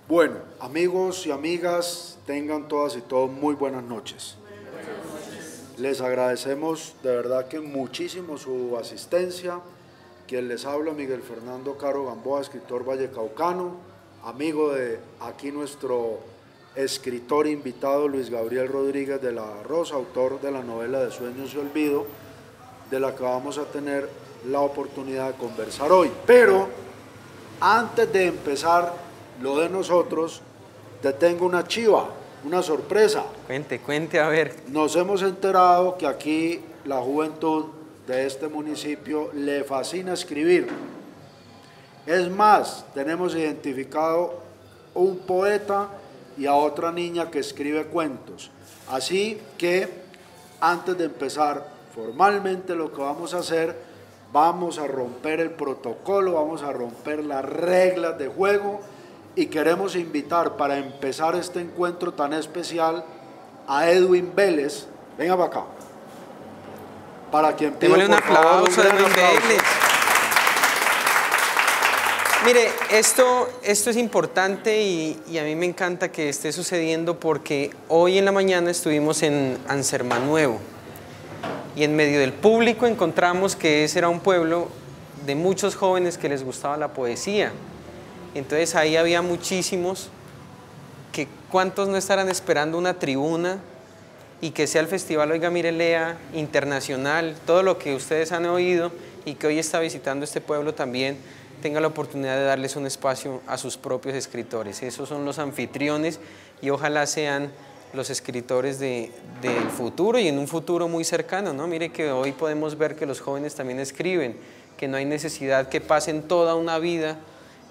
Bueno, amigos y amigas, tengan todas y todos muy buenas noches. Les agradecemos de verdad que muchísimo su asistencia. Quien les habla, Miguel Fernando Caro Gamboa, escritor vallecaucano, amigo de aquí nuestro escritor invitado Luis Gabriel Rodríguez de la Rosa, autor de la novela de Sueños y Olvido, de la que vamos a tener la oportunidad de conversar hoy. Pero antes de empezar lo de nosotros, te tengo una chiva, una sorpresa. Cuente, a ver. Nos hemos enterado que aquí la juventud de este municipio le fascina escribir. Es más, tenemos identificado un poeta y a otra niña que escribe cuentos. Así que, antes de empezar formalmente lo que vamos a hacer, vamos a romper el protocolo, vamos a romper las reglas de juego y queremos invitar para empezar este encuentro tan especial a Edwin Vélez. Venga para acá. Para quien pido démosle un aplauso a Edwin Vélez. Mire, esto es importante y a mí me encanta que esté sucediendo porque hoy en la mañana estuvimos en Anserma-Nuevo y en medio del público encontramos que ese era un pueblo de muchos jóvenes que les gustaba la poesía. Entonces ahí había muchísimos que cuántos no estarán esperando una tribuna y que sea el Festival Oiga Mire Lea internacional, todo lo que ustedes han oído y que hoy está visitando este pueblo también tenga la oportunidad de darles un espacio a sus propios escritores. Esos son los anfitriones y ojalá sean los escritores del futuro y en un futuro muy cercano, ¿no? Mire que hoy podemos ver que los jóvenes también escriben, que no hay necesidad que pasen toda una vida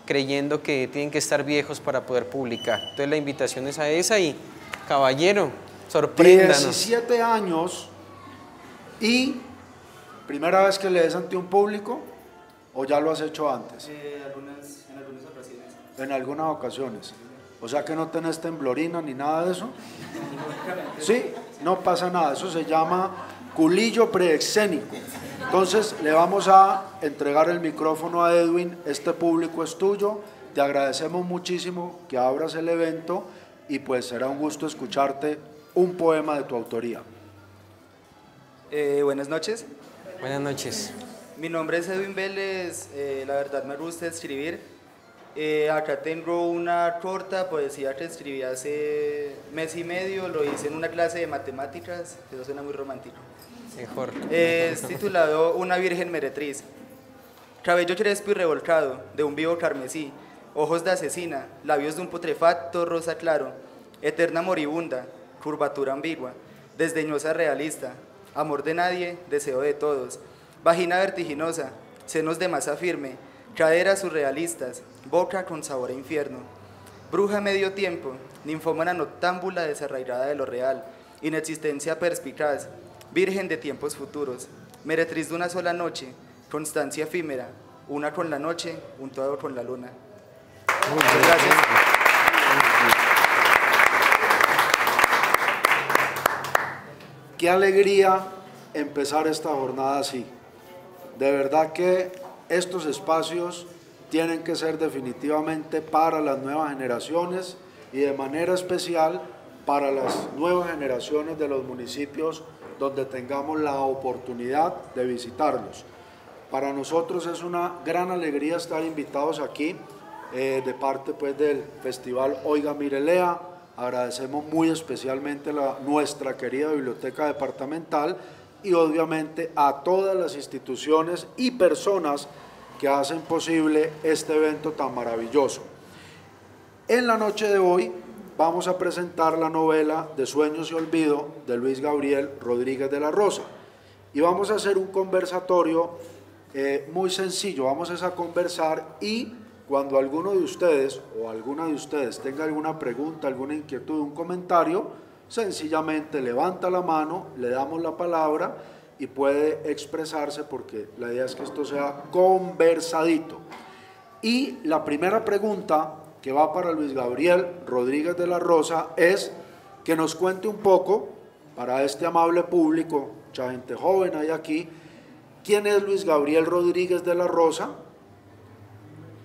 creyendo que tienen que estar viejos para poder publicar. Entonces la invitación es a esa y, caballero, sorpréndanos. 17 años y primera vez que lees ante un público o ya lo has hecho antes. En algunas ocasiones. En algunas ocasiones. O sea que no tenés temblorina ni nada de eso. Sí, no pasa nada. Eso se llama culillo preescénico. Entonces le vamos a entregar el micrófono a Edwin. Este público es tuyo. Te agradecemos muchísimo que abras el evento y pues será un gusto escucharte un poema de tu autoría. Buenas noches. Buenas noches. Mi nombre es Edwin Vélez. La verdad me gusta escribir. Acá tengo una corta poesía que escribí hace mes y medio. Lo hice en una clase de matemáticas. Eso suena muy romántico. Mejor. Es titulado Una virgen meretriz. Cabello crespo y revolcado, de un vivo carmesí, ojos de asesina, labios de un putrefacto rosa claro, eterna moribunda, curvatura ambigua, desdeñosa realista, amor de nadie, deseo de todos, vagina vertiginosa, senos de masa firme, caderas surrealistas, boca con sabor a infierno, bruja medio tiempo, ninfómana noctámbula desarraigada de lo real, inexistencia perspicaz, virgen de tiempos futuros, meretriz de una sola noche, constancia efímera, una con la noche, un todo con la luna. Muchas gracias. Qué alegría empezar esta jornada así. De verdad que estos espacios tienen que ser definitivamente para las nuevas generaciones y de manera especial para las nuevas generaciones de los municipios donde tengamos la oportunidad de visitarlos. Para nosotros es una gran alegría estar invitados aquí de parte pues, del Festival Oiga Mire Lea. Agradecemos muy especialmente a nuestra querida Biblioteca Departamental y obviamente a todas las instituciones y personas que hacen posible este evento tan maravilloso. En la noche de hoy vamos a presentar la novela de Sueños y Olvido de Luis Gabriel Rodríguez de la Rosa y vamos a hacer un conversatorio muy sencillo. Vamos a conversar y cuando alguno de ustedes o alguna de ustedes tenga alguna pregunta, alguna inquietud, un comentario, sencillamente levanta la mano, le damos la palabra y puede expresarse porque la idea es que esto sea conversadito. Y la primera pregunta que va para Luis Gabriel Rodríguez de la Rosa es que nos cuente un poco, para este amable público, mucha gente joven hay aquí, ¿quién es Luis Gabriel Rodríguez de la Rosa?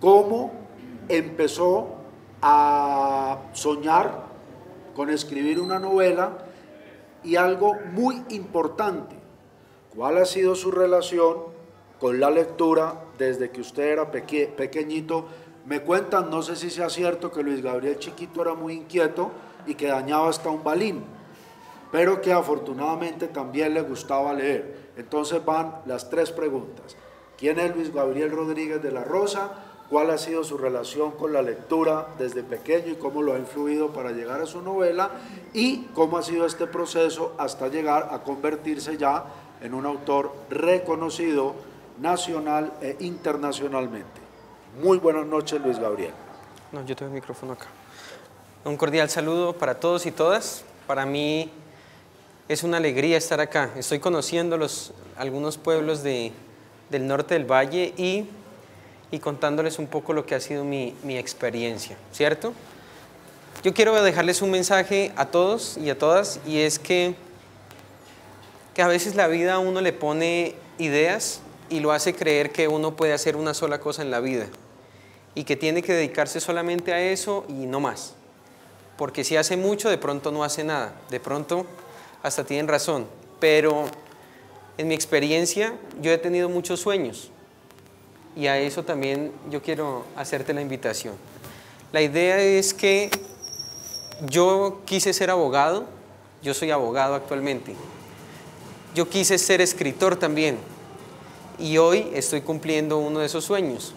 ¿Cómo empezó a soñar con escribir una novela y algo muy importante, ¿cuál ha sido su relación con la lectura desde que usted era pequeñito? Me cuentan, no sé si sea cierto, que Luis Gabriel chiquito era muy inquieto y que dañaba hasta un balín, pero que afortunadamente también le gustaba leer. Entonces van las 3 preguntas. ¿Quién es Luis Gabriel Rodríguez de la Rosa? ¿Cuál ha sido su relación con la lectura desde pequeño y cómo lo ha influido para llegar a su novela? ¿Y cómo ha sido este proceso hasta llegar a convertirse ya en un autor reconocido nacional e internacionalmente? Muy buenas noches, Luis Gabriel. No, yo tengo el micrófono acá. Un cordial saludo para todos y todas. Para mí es una alegría estar acá. Estoy conociendo algunos pueblos del norte del valle y contándoles un poco lo que ha sido mi experiencia, ¿cierto? Yo quiero dejarles un mensaje a todos y a todas, y es que a veces la vida a uno le pone ideas y lo hace creer que uno puede hacer una sola cosa en la vida y que tiene que dedicarse solamente a eso y no más. Porque si hace mucho, de pronto no hace nada, de pronto hasta tienen razón, pero en mi experiencia yo he tenido muchos sueños y a eso también yo quiero hacerte la invitación. La idea es que yo quise ser abogado, yo soy abogado actualmente, yo quise ser escritor también y hoy estoy cumpliendo uno de esos sueños.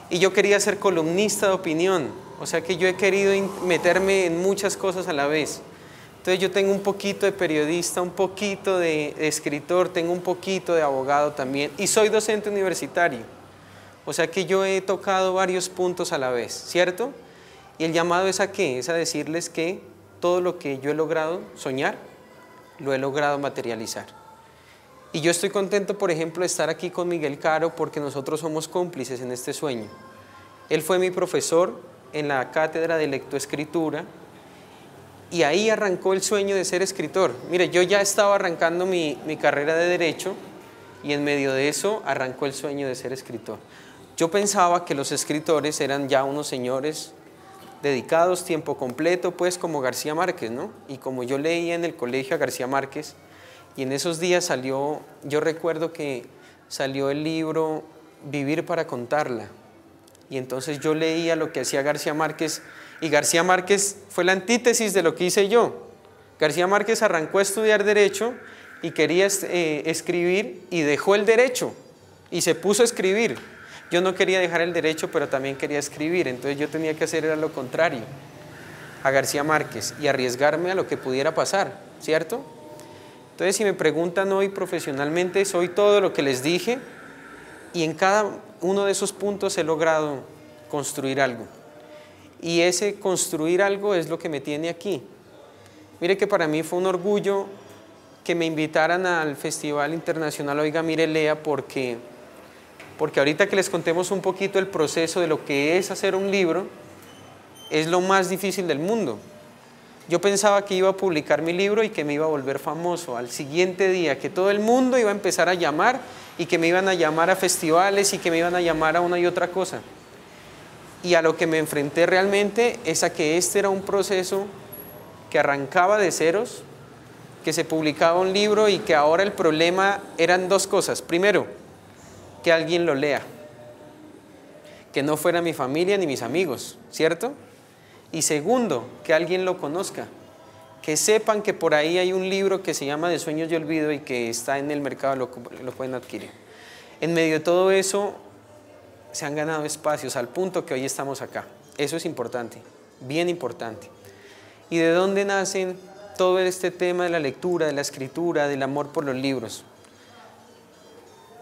Y yo quería ser columnista de opinión, o sea que yo he querido meterme en muchas cosas a la vez. Entonces yo tengo un poquito de periodista, un poquito de escritor, tengo un poquito de abogado también y soy docente universitario. O sea que yo he tocado varios puntos a la vez, ¿cierto? Y el llamado es ¿a qué? Es a decirles que todo lo que yo he logrado soñar, lo he logrado materializar. Y yo estoy contento, por ejemplo, de estar aquí con Miguel Caro porque nosotros somos cómplices en este sueño. Él fue mi profesor en la cátedra de lectoescritura y ahí arrancó el sueño de ser escritor. Mire, yo ya estaba arrancando mi carrera de Derecho y en medio de eso arrancó el sueño de ser escritor. Yo pensaba que los escritores eran ya unos señores dedicados tiempo completo, pues como García Márquez, ¿no? Y como yo leía en el colegio a García Márquez, y en esos días salió, yo recuerdo que salió el libro Vivir para contarla, y entonces yo leía lo que hacía García Márquez, y García Márquez fue la antítesis de lo que hice yo. García Márquez arrancó a estudiar Derecho y quería escribir y dejó el Derecho y se puso a escribir. Yo no quería dejar el Derecho, pero también quería escribir, entonces yo tenía que hacer lo contrario a García Márquez y arriesgarme a lo que pudiera pasar, ¿cierto? Entonces si me preguntan hoy profesionalmente, soy todo lo que les dije y en cada uno de esos puntos he logrado construir algo. Y ese construir algo es lo que me tiene aquí. Mire que para mí fue un orgullo que me invitaran al Festival Internacional Oiga, Mire, Lea, porque ahorita que les contemos un poquito el proceso de lo que es hacer un libro, es lo más difícil del mundo. Yo pensaba que iba a publicar mi libro y que me iba a volver famoso al siguiente día, que todo el mundo iba a empezar a llamar y que me iban a llamar a festivales y que me iban a llamar a una y otra cosa. Y a lo que me enfrenté realmente es a que este era un proceso que arrancaba de ceros, que se publicaba un libro y que ahora el problema eran 2 cosas. Primero, que alguien lo lea, que no fuera mi familia ni mis amigos, ¿cierto? Y segundo, que alguien lo conozca, que sepan que por ahí hay un libro que se llama De sueños y olvido y que está en el mercado, lo pueden adquirir. En medio de todo eso se han ganado espacios al punto que hoy estamos acá. Eso es importante, bien importante. ¿Y de dónde nacen todo este tema de la lectura, de la escritura, del amor por los libros?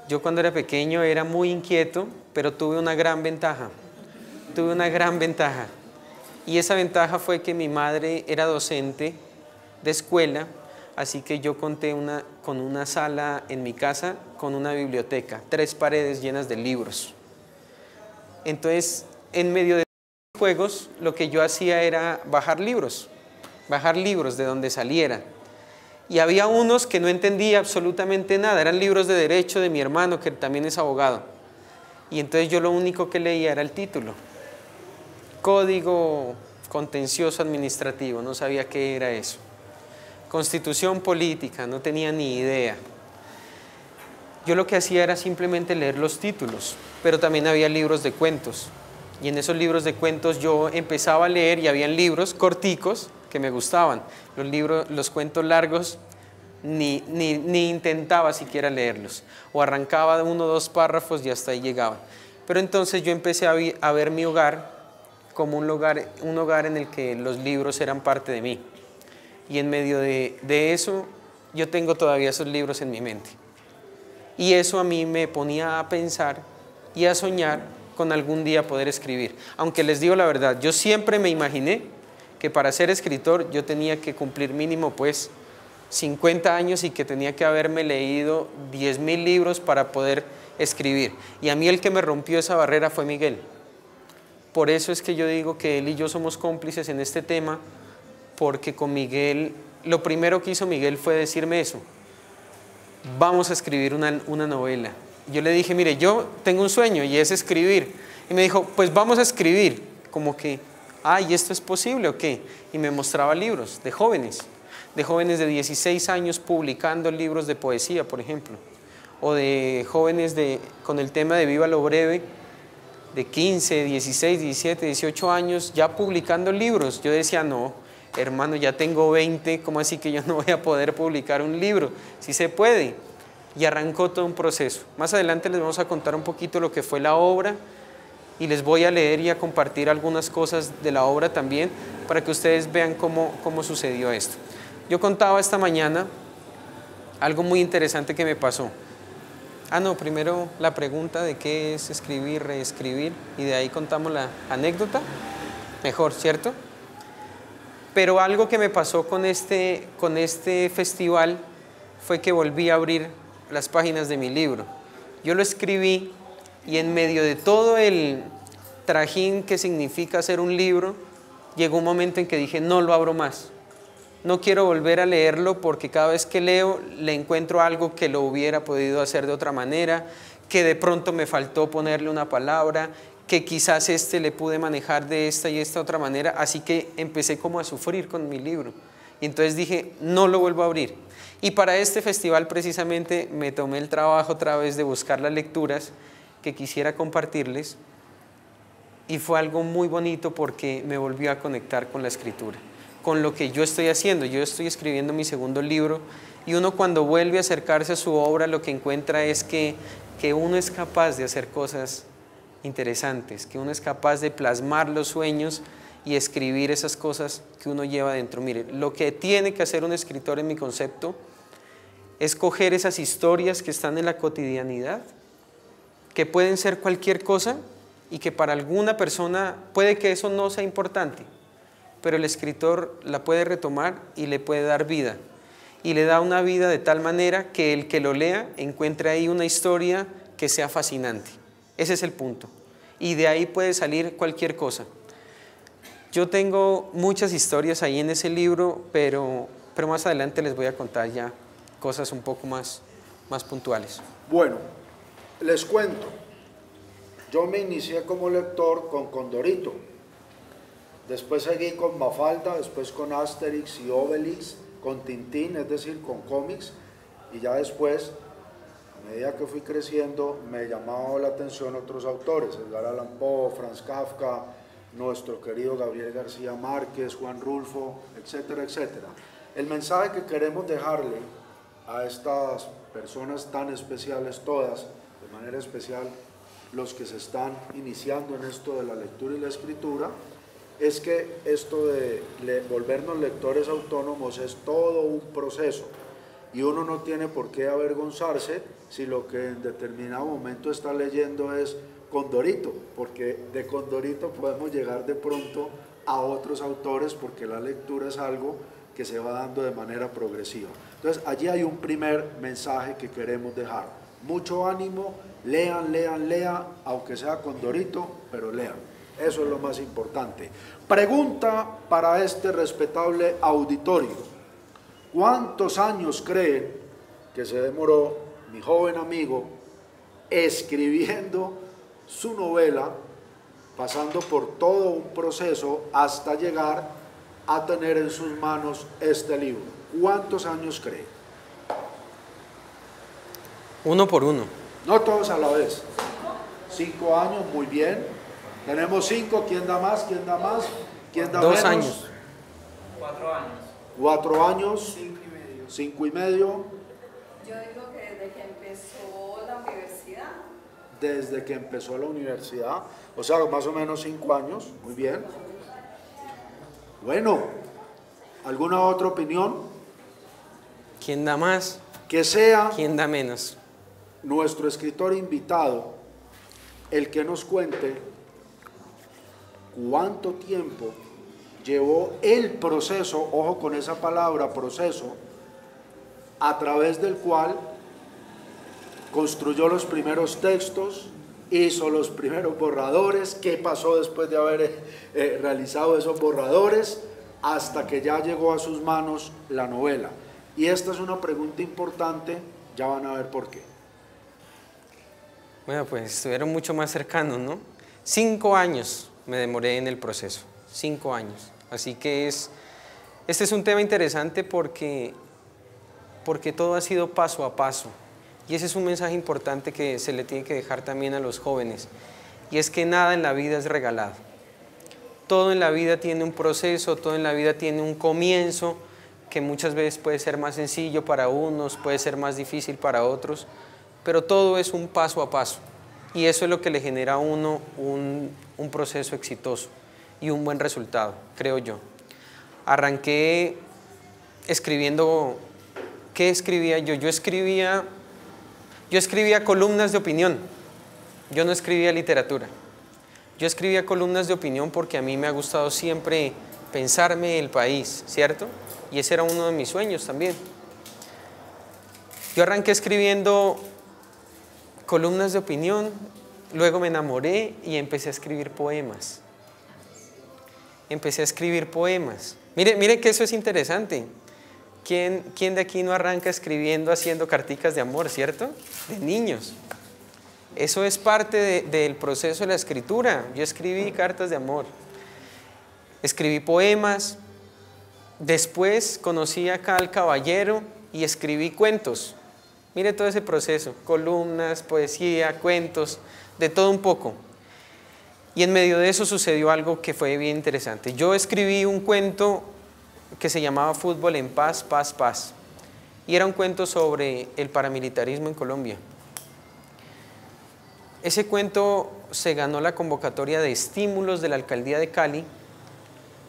Yo cuando era pequeño era muy inquieto, pero tuve una gran ventaja. Y esa ventaja fue que mi madre era docente de escuela, así que yo conté con una sala en mi casa, con una biblioteca, 3 paredes llenas de libros. Entonces, en medio de los juegos, lo que yo hacía era bajar libros de donde saliera. Y había unos que no entendía absolutamente nada, eran libros de derecho de mi hermano, que también es abogado. Y entonces yo lo único que leía era el título. Código contencioso administrativo, no sabía qué era eso. Constitución política, no tenía ni idea. Yo lo que hacía era simplemente leer los títulos, pero también había libros de cuentos. Y en esos libros de cuentos yo empezaba a leer y habían libros corticos que me gustaban. Los cuentos largos ni intentaba siquiera leerlos. O arrancaba de 1 o 2 párrafos y hasta ahí llegaban. Pero entonces yo empecé a ver mi hogar como un hogar en el que los libros eran parte de mí. Y en medio de eso, yo tengo todavía esos libros en mi mente. Y eso a mí me ponía a pensar y a soñar con algún día poder escribir. Aunque les digo la verdad, yo siempre me imaginé que para ser escritor yo tenía que cumplir mínimo pues 50 años y que tenía que haberme leído 10.000 libros para poder escribir. Y a mí el que me rompió esa barrera fue Miguel. Por eso es que yo digo que él y yo somos cómplices en este tema, porque con Miguel, lo primero que hizo Miguel fue decirme eso: vamos a escribir una novela. Yo le dije, mire, yo tengo un sueño y es escribir. Y me dijo, pues vamos a escribir. Como que, ¿y esto es posible o qué? Y me mostraba libros de jóvenes de 16 años publicando libros de poesía, por ejemplo. O de jóvenes con el tema de Viva lo Breve, de 15, 16, 17, 18 años, ya publicando libros. Yo decía, no, hermano, ya tengo 20, ¿cómo así que yo no voy a poder publicar un libro? Sí se puede. Y arrancó todo un proceso. Más adelante les vamos a contar un poquito lo que fue la obra y les voy a leer y a compartir algunas cosas de la obra también para que ustedes vean cómo sucedió esto. Yo contaba esta mañana algo muy interesante que me pasó. Primero la pregunta de qué es escribir, reescribir, y de ahí contamos la anécdota. Mejor, ¿cierto? Pero algo que me pasó con este festival fue que volví a abrir las páginas de mi libro. Yo lo escribí y en medio de todo el trajín que significa hacer un libro, llegó un momento en que dije, no lo abro más. No quiero volver a leerlo porque cada vez que leo le encuentro algo que lo hubiera podido hacer de otra manera, que de pronto me faltó ponerle una palabra, que quizás le pude manejar de esta y esta otra manera, así que empecé como a sufrir con mi libro. Y entonces dije, no lo vuelvo a abrir. Y para este festival precisamente me tomé el trabajo otra vez de buscar las lecturas que quisiera compartirles, y fue algo muy bonito porque me volvió a conectar con la escritura, con lo que yo estoy haciendo. Yo estoy escribiendo mi segundo libro y uno cuando vuelve a acercarse a su obra lo que encuentra es que uno es capaz de hacer cosas interesantes, que uno es capaz de plasmar los sueños y escribir esas cosas que uno lleva dentro. Mire, lo que tiene que hacer un escritor en mi concepto es coger esas historias que están en la cotidianidad, que pueden ser cualquier cosa y que para alguna persona puede que eso no sea importante, pero el escritor la puede retomar y le puede dar vida. Y le da una vida de tal manera que el que lo lea encuentre ahí una historia que sea fascinante. Ese es el punto. Y de ahí puede salir cualquier cosa. Yo tengo muchas historias ahí en ese libro, pero más adelante les voy a contar ya cosas un poco más puntuales. Bueno, les cuento. Yo me inicié como lector con Condorito. Después seguí con Mafalda, después con Asterix y Obelix, con Tintín, es decir, con cómics, y ya después, a medida que fui creciendo, me llamaban la atención otros autores, Edgar Allan Poe, Franz Kafka, nuestro querido Gabriel García Márquez, Juan Rulfo, etcétera, etcétera. El mensaje que queremos dejarle a estas personas tan especiales, todas, de manera especial los que se están iniciando en esto de la lectura y la escritura, es que esto de volvernos lectores autónomos es todo un proceso y uno no tiene por qué avergonzarse si lo que en determinado momento está leyendo es Condorito, porque de Condorito podemos llegar de pronto a otros autores porque la lectura es algo que se va dando de manera progresiva. Entonces allí hay un primer mensaje que queremos dejar. Mucho ánimo, lean, aunque sea Condorito, pero lean. Eso es lo más importante. Pregunta para este respetable auditorio. ¿Cuántos años creen que se demoró mi joven amigo escribiendo su novela pasando por todo un proceso hasta llegar a tener en sus manos este libro. ¿Cuántos años cree? Uno por uno. No todos a la vez. 5 años, muy bien. Tenemos 5, ¿quién da más? ¿Quién da más? ¿Quién da 2 menos? años. 4 años. 4 años. 5 y medio. 5 y medio. Yo digo que desde que empezó la universidad. Desde que empezó la universidad, o sea, más o menos 5 años, muy bien. Bueno, ¿alguna otra opinión? ¿Quién da más? Que sea ¿Quién da menos? nuestro escritor invitado el que nos cuente cuánto tiempo llevó el proceso, ojo con esa palabra, proceso, a través del cual construyó los primeros textos, hizo los primeros borradores, qué pasó después de haber realizado esos borradores, hasta que ya llegó a sus manos la novela. Y esta es una pregunta importante, ya van a ver por qué. Bueno, pues estuvieron mucho más cercanos, ¿no? 5 años me demoré en el proceso, 5 años. Así que este es un tema interesante porque todo ha sido paso a paso. Y ese es un mensaje importante que se le tiene que dejar también a los jóvenes. Y es que nada en la vida es regalado. Todo en la vida tiene un proceso, todo en la vida tiene un comienzo, que muchas veces puede ser más sencillo para unos, puede ser más difícil para otros, pero todo es un paso a paso. Y eso es lo que le genera a uno un proceso exitoso y un buen resultado, creo yo. Arranqué escribiendo, ¿qué escribía yo? Yo escribía columnas de opinión, yo no escribía literatura. Yo escribía columnas de opinión porque a mí me ha gustado siempre pensarme el país, ¿cierto? Y ese era uno de mis sueños también. Yo arranqué escribiendo columnas de opinión, luego me enamoré y empecé a escribir poemas. Empecé a escribir poemas. Mire que eso es interesante. ¿Quién de aquí no arranca escribiendo, haciendo carticas de amor, cierto? De niños. Eso es parte del proceso de la escritura. Yo escribí cartas de amor. Escribí poemas. Después conocí acá al caballero y escribí cuentos. Mire todo ese proceso. Columnas, poesía, cuentos, de todo un poco. Y en medio de eso sucedió algo que fue bien interesante. Yo escribí un cuento que se llamaba Fútbol en Paz, Paz, Paz. Y era un cuento sobre el paramilitarismo en Colombia. Ese cuento se ganó la convocatoria de estímulos de la Alcaldía de Cali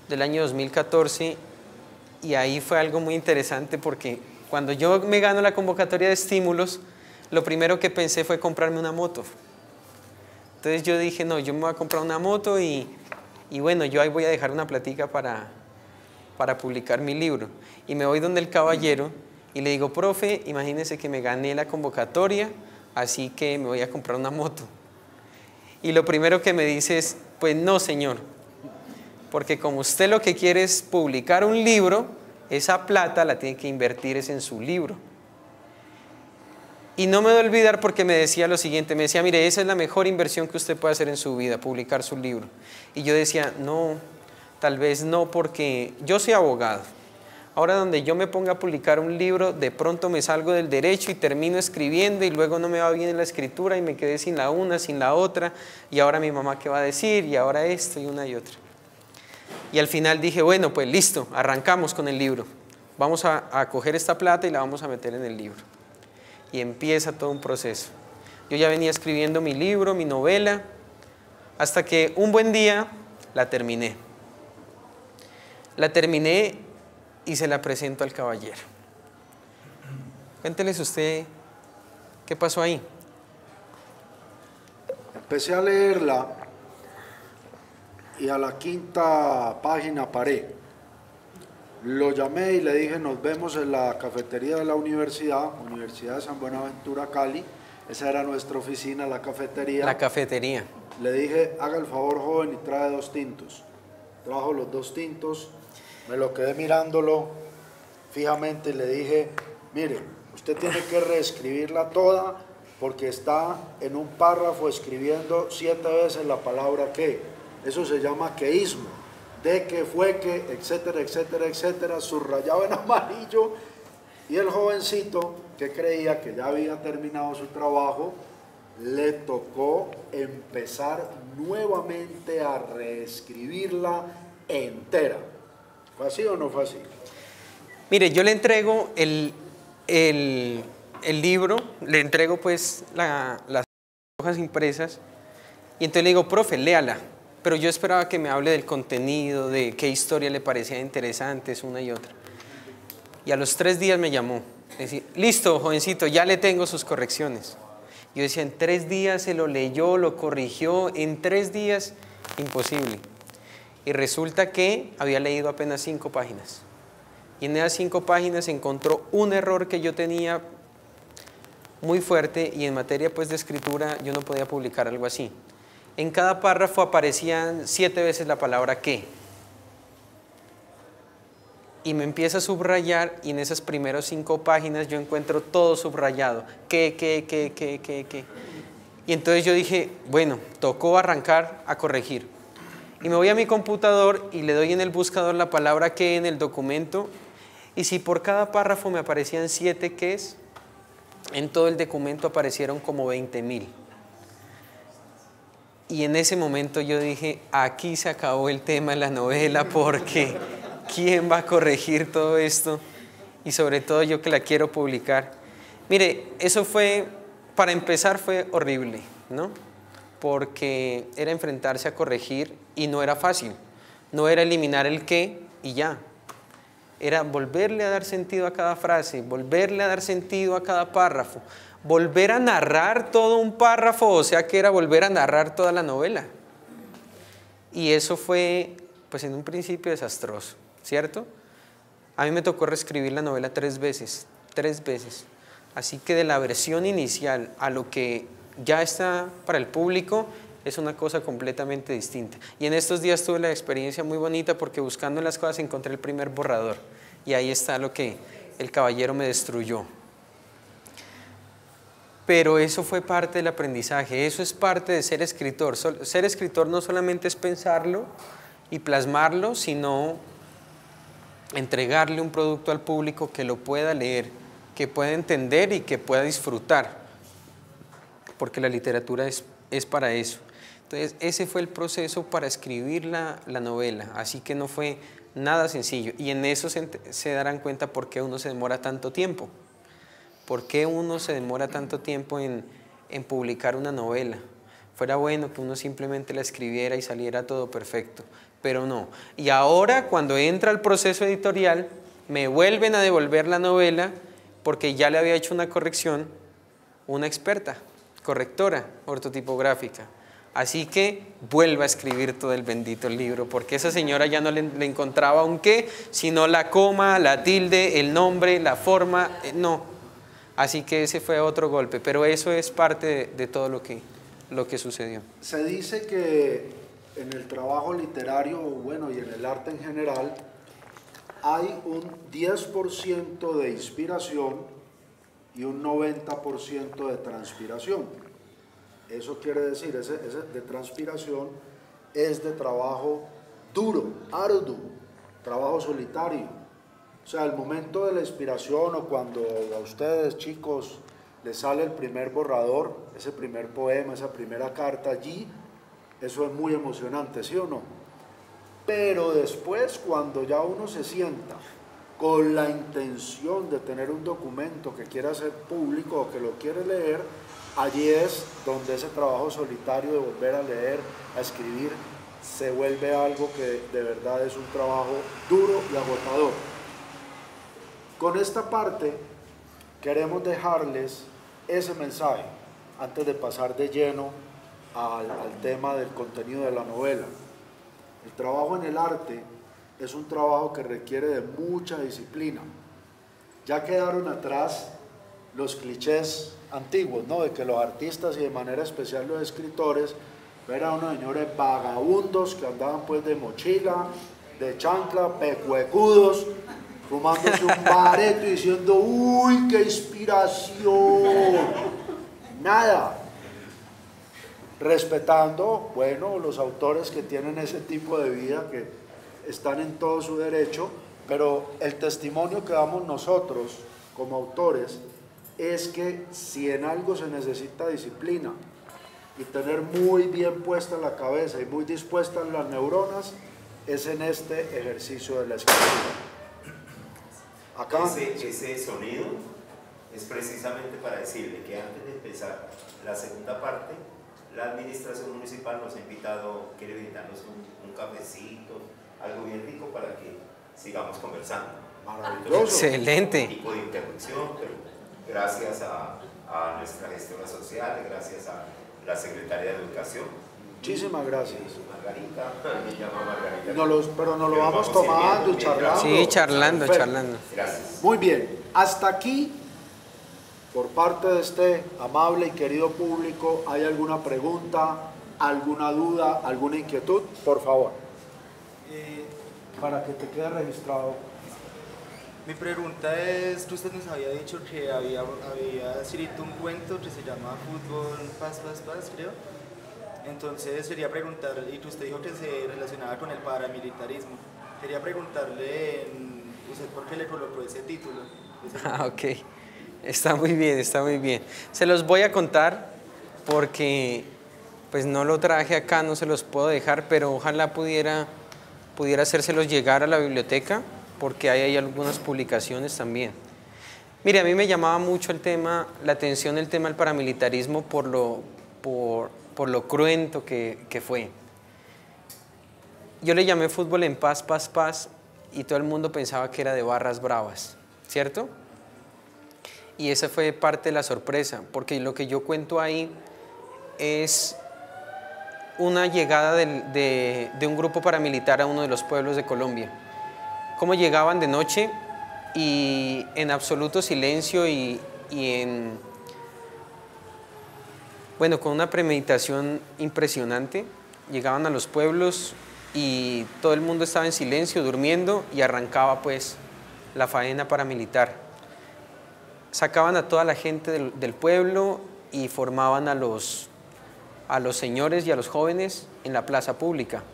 del año 2014 y ahí fue algo muy interesante porque cuando yo me gano la convocatoria de estímulos, lo primero que pensé fue comprarme una moto. Entonces yo dije, no, yo me voy a comprar una moto y bueno, yo ahí voy a dejar una platica para publicar mi libro. Y me voy donde el caballero y le digo, profe, imagínese que me gané la convocatoria, así que me voy a comprar una moto. Y lo primero que me dice es, pues no, señor, porque como usted lo que quiere es publicar un libro, esa plata la tiene que invertir es en su libro. Y no me voy a olvidar porque me decía lo siguiente, me decía, mire, esa es la mejor inversión que usted puede hacer en su vida, publicar su libro. Y yo decía, no, tal vez no, porque yo soy abogado. Ahora donde yo me ponga a publicar un libro, de pronto me salgo del derecho y termino escribiendo y luego no me va bien en la escritura y me quedé sin la una, sin la otra, y ahora mi mamá qué va a decir, y ahora esto y una y otra. Y al final dije, bueno, pues listo, arrancamos con el libro. Vamos a coger esta plata y la vamos a meter en el libro. Y empieza todo un proceso. Yo ya venía escribiendo mi libro, mi novela, hasta que un buen día la terminé. La terminé y se la presento al caballero. Cuénteles usted qué pasó ahí. Empecé a leerla y a la 5ª página paré. Lo llamé y le dije, nos vemos en la cafetería de la Universidad de San Buenaventura, Cali. Esa era nuestra oficina, la cafetería. La cafetería. Le dije, haga el favor, joven, y trae 2 tintos. Trajo los 2 tintos, me lo quedé mirándolo fijamente y le dije, mire, usted tiene que reescribirla toda porque está en un párrafo escribiendo 7 veces la palabra que. Eso se llama queísmo, de que fue que, etcétera, etcétera, etcétera, subrayado en amarillo. Y el jovencito, que creía que ya había terminado su trabajo, le tocó empezar nuevamente a reescribirla entera. ¿Fue así o no fue así? Mire, yo le entrego el libro, le entrego pues las hojas impresas y entonces le digo, profe, léala. Pero yo esperaba que me hable del contenido, de qué historia le parecía interesantes, una y otra. Y a los 3 días me llamó. Decía, listo, jovencito, ya le tengo sus correcciones. Yo decía, en 3 días se lo leyó, lo corrigió, en 3 días, imposible. Y resulta que había leído apenas 5 páginas. Y en esas 5 páginas encontró un error que yo tenía muy fuerte y en materia pues de escritura yo no podía publicar algo así. En cada párrafo aparecían 7 veces la palabra que. Y me empieza a subrayar y en esas primeras 5 páginas yo encuentro todo subrayado. Que. Y entonces yo dije, bueno, tocó arrancar a corregir. Y me voy a mi computador y le doy en el buscador la palabra que en el documento. Y si por cada párrafo me aparecían 7 qués, en todo el documento aparecieron como 20.000. Y en ese momento yo dije, aquí se acabó el tema de la novela porque ¿quién va a corregir todo esto? Y sobre todo yo que la quiero publicar. Mire, eso fue, para empezar fue horrible, ¿no? Porque era enfrentarse a corregir y no era fácil. No era eliminar el qué y ya. Era volverle a dar sentido a cada frase, volverle a dar sentido a cada párrafo, volver a narrar todo un párrafo, o sea que era volver a narrar toda la novela. Y eso fue, pues en un principio desastroso, ¿cierto? A mí me tocó reescribir la novela 3 veces, 3 veces. Así que de la versión inicial a lo que ya está para el público es una cosa completamente distinta. Y en estos días tuve la experiencia muy bonita porque buscando las cosas encontré el primer borrador y ahí está lo que el caballero me destruyó. Pero eso fue parte del aprendizaje, eso es parte de ser escritor. Ser escritor no solamente es pensarlo y plasmarlo, sino entregarle un producto al público que lo pueda leer, que pueda entender y que pueda disfrutar, porque la literatura es para eso. Entonces ese fue el proceso para escribir la novela, así que no fue nada sencillo y en eso se darán cuenta por qué uno se demora tanto tiempo. ¿Por qué uno se demora tanto tiempo en publicar una novela? Fuera bueno que uno simplemente la escribiera y saliera todo perfecto, pero no. Y ahora cuando entra el proceso editorial me vuelven a devolver la novela porque ya le había hecho una corrección una experta, correctora ortotipográfica. Así que vuelva a escribir todo el bendito libro, porque esa señora ya no le encontraba un qué, sino la coma, la tilde, el nombre, la forma, no. Así que ese fue otro golpe, pero eso es parte de todo lo que sucedió. Se dice que en el trabajo literario, bueno, y en el arte en general, hay un 10% de inspiración y un 90% de transpiración. Eso quiere decir, ese de transpiración es de trabajo duro, arduo, trabajo solitario. O sea, el momento de la inspiración o cuando a ustedes, chicos, les sale el primer borrador, ese primer poema, esa primera carta allí, eso es muy emocionante, ¿sí o no? Pero después, cuando ya uno se sienta con la intención de tener un documento que quiera hacer público o que lo quiere leer, allí es donde ese trabajo solitario de volver a leer, a escribir, se vuelve algo que de verdad es un trabajo duro y agotador. Con esta parte queremos dejarles ese mensaje antes de pasar de lleno al tema del contenido de la novela. El trabajo en el arte es un trabajo que requiere de mucha disciplina. Ya quedaron atrás los clichés antiguos, ¿no? De que los artistas y de manera especial los escritores eran unos señores vagabundos que andaban pues de mochila, de chancla, pecuecudos, fumándose un bareto y diciendo, ¡uy, qué inspiración! Nada. respetando, bueno, los autores que tienen ese tipo de vida, que están en todo su derecho, pero el testimonio que damos nosotros como autores es que si en algo se necesita disciplina y tener muy bien puesta la cabeza y muy dispuestas las neuronas, es en este ejercicio de la escritura. Acá, ese sonido es precisamente para decirle que antes de empezar la segunda parte, la administración municipal nos ha invitado, quiere brindarnos un cafecito, algo bien rico para que sigamos conversando. maravilloso. Excelente. Un tipo de interrupción, pero gracias a nuestra gestora social, gracias a la secretaria de Educación. Muchísimas gracias. Margarita, me llama Margarita. Pero nos lo vamos tomando y charlando. Sí, charlando, Perfecto. charlando. Gracias. Muy bien, hasta aquí, por parte de este amable y querido público, ¿hay alguna pregunta, alguna duda, alguna inquietud? Por favor. Para que te quede registrado. Mi pregunta es, que usted nos había dicho que había escrito un cuento que se llama Fútbol, Paz, Paz, Paz, creo. Entonces quería preguntar, y que usted dijo que se relacionaba con el paramilitarismo. Quería preguntarle, ¿usted por qué le colocó ese título? Ah, ok. Está muy bien, está muy bien. Se los voy a contar porque pues no lo traje acá, no se los puedo dejar, pero ojalá pudiera hacérselos llegar a la biblioteca porque ahí hay algunas publicaciones también. Mire, a mí me llamaba mucho la atención el tema del paramilitarismo por lo cruento que fue. Yo le llamé Fútbol en Paz, Paz, Paz y todo el mundo pensaba que era de barras bravas, ¿cierto? Y esa fue parte de la sorpresa, porque lo que yo cuento ahí es una llegada de un grupo paramilitar a uno de los pueblos de Colombia. Cómo llegaban de noche y en absoluto silencio con una premeditación impresionante, llegaban a los pueblos y todo el mundo estaba en silencio, durmiendo, y arrancaba pues la faena paramilitar. Sacaban a toda la gente del pueblo y formaban a los señores y a los jóvenes en la plaza pública.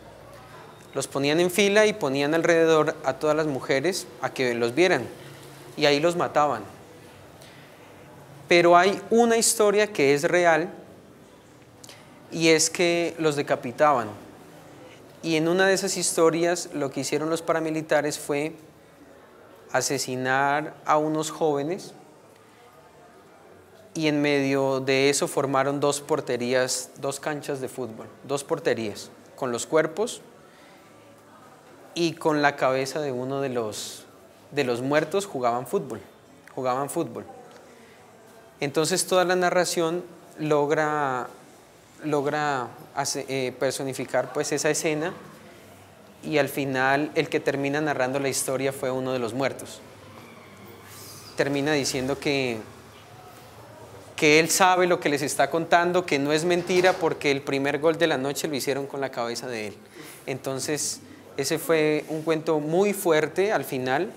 Los ponían en fila y ponían alrededor a todas las mujeres a que los vieran, y ahí los mataban. Pero hay una historia que es real, y es que los decapitaban. Y en una de esas historias lo que hicieron los paramilitares fue asesinar a unos jóvenes, y en medio de eso formaron dos porterías, dos canchas de fútbol, dos porterías, con los cuerpos y con la cabeza de uno de los muertos jugaban fútbol. Entonces toda la narración logra personificar pues esa escena, y al final el que termina narrando la historia fue uno de los muertos. Termina diciendo que él sabe lo que les está contando, que no es mentira, porque el primer gol de la noche lo hicieron con la cabeza de él. Entonces ese fue un cuento muy fuerte al final,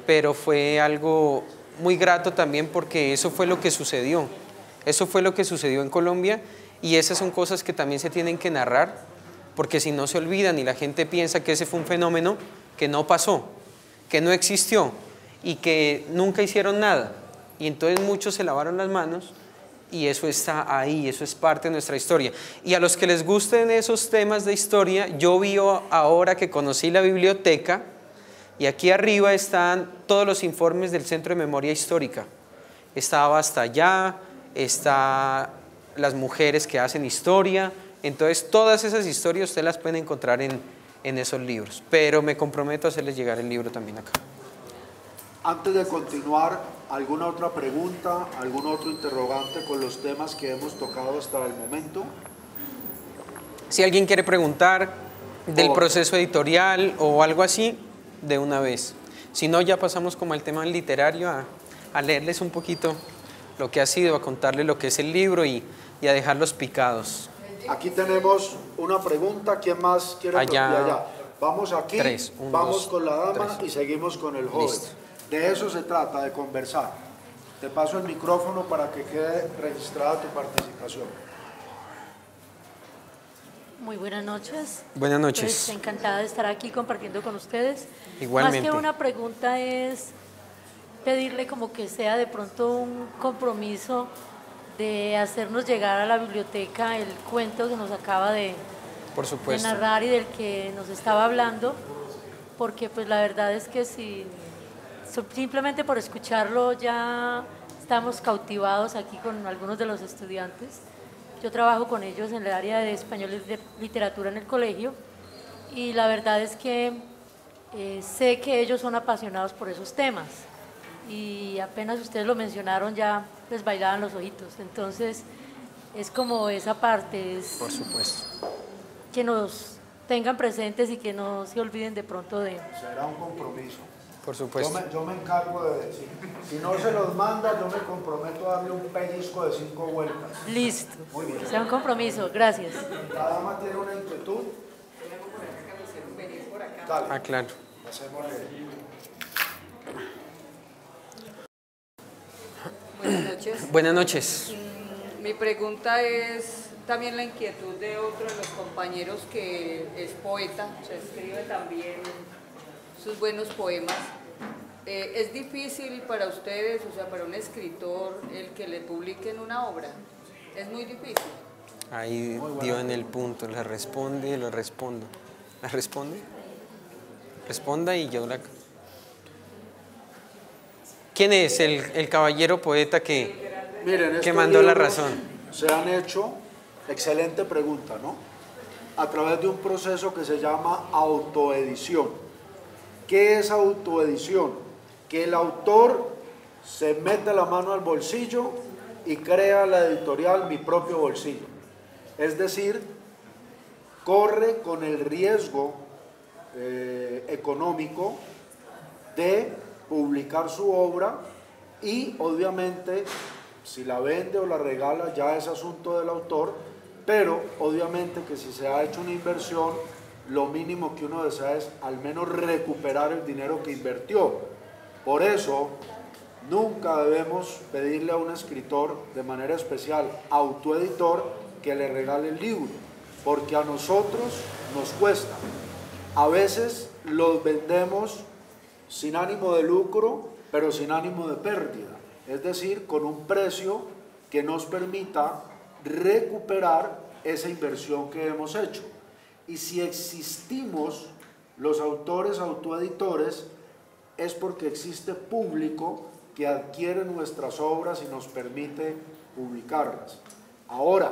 pero fue algo muy grato también, porque eso fue lo que sucedió. Eso fue lo que sucedió en Colombia, y esas son cosas que también se tienen que narrar, porque si no se olvidan y la gente piensa que ese fue un fenómeno que no pasó, que no existió y que nunca hicieron nada. Y entonces muchos se lavaron las manos, y eso está ahí, eso es parte de nuestra historia. Y a los que les gusten esos temas de historia, yo vi ahora que conocí la biblioteca, y aquí arriba están todos los informes del Centro de Memoria Histórica. Estaba hasta allá, está las mujeres que hacen historia. Entonces todas esas historias ustedes las pueden encontrar en esos libros, pero me comprometo a hacerles llegar el libro también acá. Antes de continuar, ¿alguna otra pregunta, algún otro interrogante con los temas que hemos tocado hasta el momento? Si alguien quiere preguntar del proceso editorial o algo así, de una vez. Si no, ya pasamos como al tema literario, a leerles un poquito lo que ha sido, a contarles lo que es el libro y a dejarlos picados. Aquí tenemos una pregunta. ¿Quién más quiere preguntar? Allá. Vamos aquí, vamos con la dama y seguimos con el joven. Listo. De eso se trata, de conversar. Te paso el micrófono para que quede registrada tu participación. Muy buenas noches. Buenas noches. Pues encantada de estar aquí compartiendo con ustedes. Igualmente. Más que una pregunta es pedirle como que sea de pronto un compromiso de hacernos llegar a la biblioteca el cuento que nos acaba de Por supuesto. narrar y del que nos estaba hablando, porque pues la verdad es que si simplemente por escucharlo ya estamos cautivados aquí con algunos de los estudiantes. Yo trabajo con ellos en el área de español y de literatura en el colegio y la verdad es que sé que ellos son apasionados por esos temas y apenas ustedes lo mencionaron ya les bailaban los ojitos. Entonces es como esa parte, es Por supuesto. que nos tengan presentes y que no se olviden de pronto de... Será un compromiso. Por supuesto. Yo me encargo de decir, si no se los manda, yo me comprometo a darle un pellizco de 5 vueltas. Listo. Muy bien. Sea un compromiso. Gracias. La dama tiene una inquietud. Dale, Ah, claro. hacémosle. Buenas noches. Buenas noches. Mi pregunta es también la inquietud de otro de los compañeros que es poeta, o sea, escribe también sus buenos poemas. ¿Es difícil para ustedes, o sea, para un escritor, el que le publiquen una obra? ¿Es muy difícil? Ahí dio en el punto, le responde y le respondo. ¿La responde? Responda y yo la... ¿Quién es el caballero poeta Miren, que estos mandó la libros razón? Se han hecho, excelente pregunta, ¿no? A través de un proceso que se llama autoedición. ¿Qué es autoedición? Que el autor se mete la mano al bolsillo y crea la editorial Mi Propio Bolsillo. Es decir, corre con el riesgo económico de publicar su obra y obviamente si la vende o la regala ya es asunto del autor, pero obviamente que si se ha hecho una inversión, lo mínimo que uno desea es al menos recuperar el dinero que invirtió. Por eso, nunca debemos pedirle a un escritor, de manera especial autoeditor, que le regale el libro, porque a nosotros nos cuesta. A veces los vendemos sin ánimo de lucro, pero sin ánimo de pérdida. Es decir, con un precio que nos permita recuperar esa inversión que hemos hecho. Y si existimos los autores autoeditores, es porque existe público que adquiere nuestras obras y nos permite publicarlas. Ahora,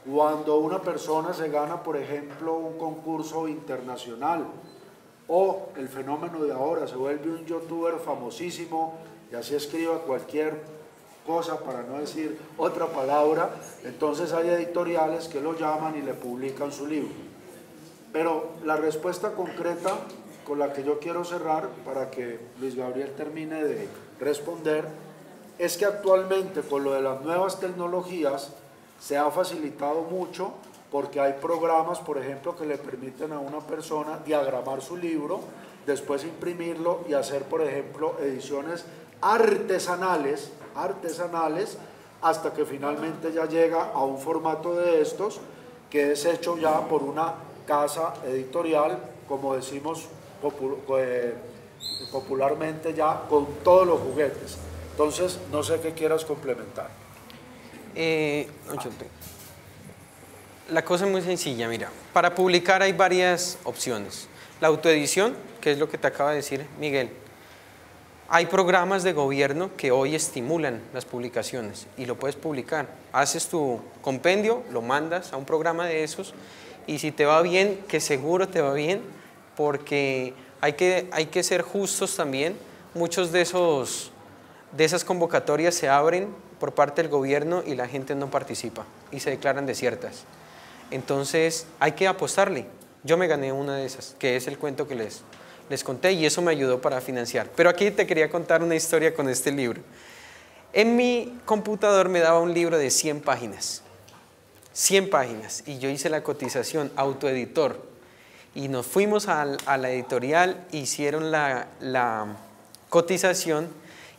cuando una persona se gana, por ejemplo, un concurso internacional, o el fenómeno de ahora, se vuelve un youtuber famosísimo y así escriba cualquier cosa, para no decir otra palabra, entonces hay editoriales que lo llaman y le publican su libro. Pero la respuesta concreta con la que yo quiero cerrar, para que Luis Gabriel termine de responder, es que actualmente con lo de las nuevas tecnologías se ha facilitado mucho, porque hay programas, por ejemplo, que le permiten a una persona diagramar su libro, después imprimirlo y hacer, por ejemplo, ediciones artesanales, hasta que finalmente ya llega a un formato de estos, que es hecho ya por una casa editorial, como decimos popularmente ya, con todos los juguetes. Entonces, no sé qué quieras complementar. La cosa es muy sencilla, mira. Para publicar hay varias opciones. La autoedición, que es lo que te acaba de decir Miguel. Hay programas de gobierno que hoy estimulan las publicaciones y lo puedes publicar. Haces tu compendio, lo mandas a un programa de esos y si te va bien, que seguro te va bien, porque hay que ser justos también. Muchos de esas convocatorias se abren por parte del gobierno y la gente no participa y se declaran desiertas. Entonces hay que apostarle. Yo me gané una de esas, que es el cuento que les conté, y eso me ayudó para financiar. Pero aquí te quería contar una historia con este libro. En mi computador me daba un libro de 100 páginas. 100 páginas. Y yo hice la cotización, autoeditor. Y nos fuimos a la editorial, hicieron la cotización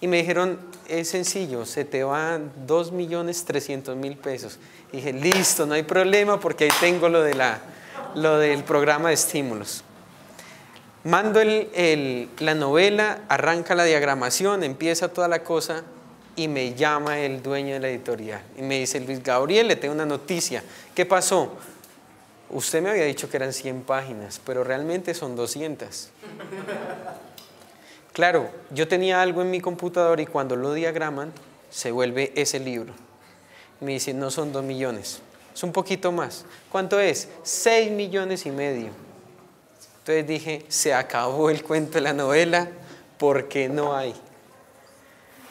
Y me dijeron, es sencillo, se te van 2.300.000 pesos. Y dije, listo, no hay problema porque ahí tengo lo del programa de estímulos. Mando la novela, arranca la diagramación, empieza toda la cosa y me llama el dueño de la editorial. Y me dice, Luis Gabriel, le tengo una noticia. ¿Qué pasó? Usted me había dicho que eran 100 páginas, pero realmente son 200. Claro, yo tenía algo en mi computador y cuando lo diagraman, se vuelve ese libro. Me dice, no son 2 millones, es un poquito más. ¿Cuánto es? 6,5 millones. Entonces dije, se acabó el cuento de la novela porque no hay.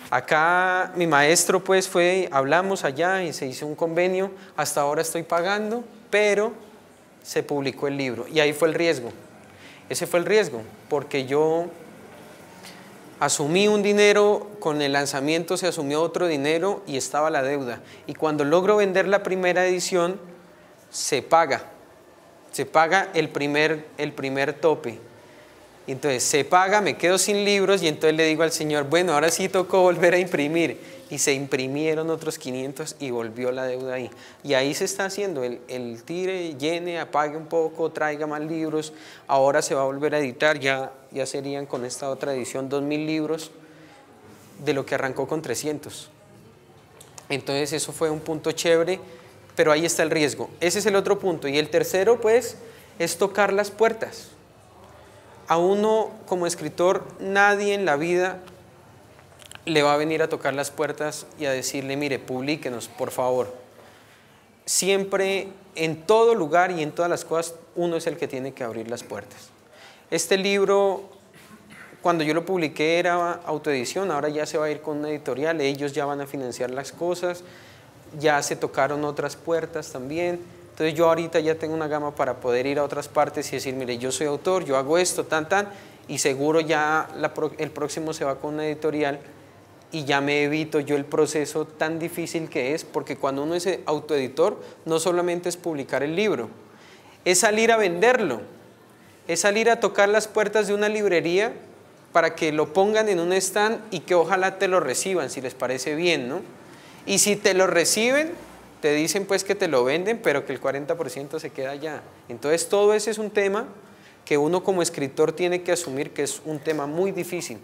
Acá mi maestro pues hablamos allá y se hizo un convenio, hasta ahora estoy pagando, pero se publicó el libro y ahí fue el riesgo. Ese fue el riesgo, porque yo asumí un dinero, con el lanzamiento se asumió otro dinero y estaba la deuda. Y cuando logro vender la primera edición, se paga el primer tope. Y entonces se paga, me quedo sin libros y entonces le digo al señor, bueno, ahora sí tocó volver a imprimir. Y se imprimieron otros 500 y volvió la deuda ahí. Y ahí se está haciendo el tire, llene, apague un poco, traiga más libros. Ahora se va a volver a editar, ya serían con esta otra edición 2.000 libros de lo que arrancó con 300. Entonces eso fue un punto chévere, pero ahí está el riesgo. Ese es el otro punto. Y el tercero pues es tocar las puertas. A uno como escritor nadie en la vida le va a venir a tocar las puertas y a decirle, mire, publíquenos, por favor. Siempre, en todo lugar y en todas las cosas, uno es el que tiene que abrir las puertas. Este libro, cuando yo lo publiqué era autoedición, ahora ya se va a ir con una editorial, ellos ya van a financiar las cosas, ya se tocaron otras puertas también. Entonces yo ahorita ya tengo una gama para poder ir a otras partes y decir, mire, yo soy autor, yo hago esto, y seguro ya el próximo se va con una editorial y ya me evito yo el proceso tan difícil que es, porque cuando uno es autoeditor, no solamente es publicar el libro, es salir a venderlo, es salir a tocar las puertas de una librería para que lo pongan en un stand y que ojalá te lo reciban, si les parece bien, ¿no? Y si te lo reciben, te dicen pues que te lo venden, pero que el 40% se queda allá. Entonces todo ese es un tema que uno como escritor tiene que asumir que es un tema muy difícil.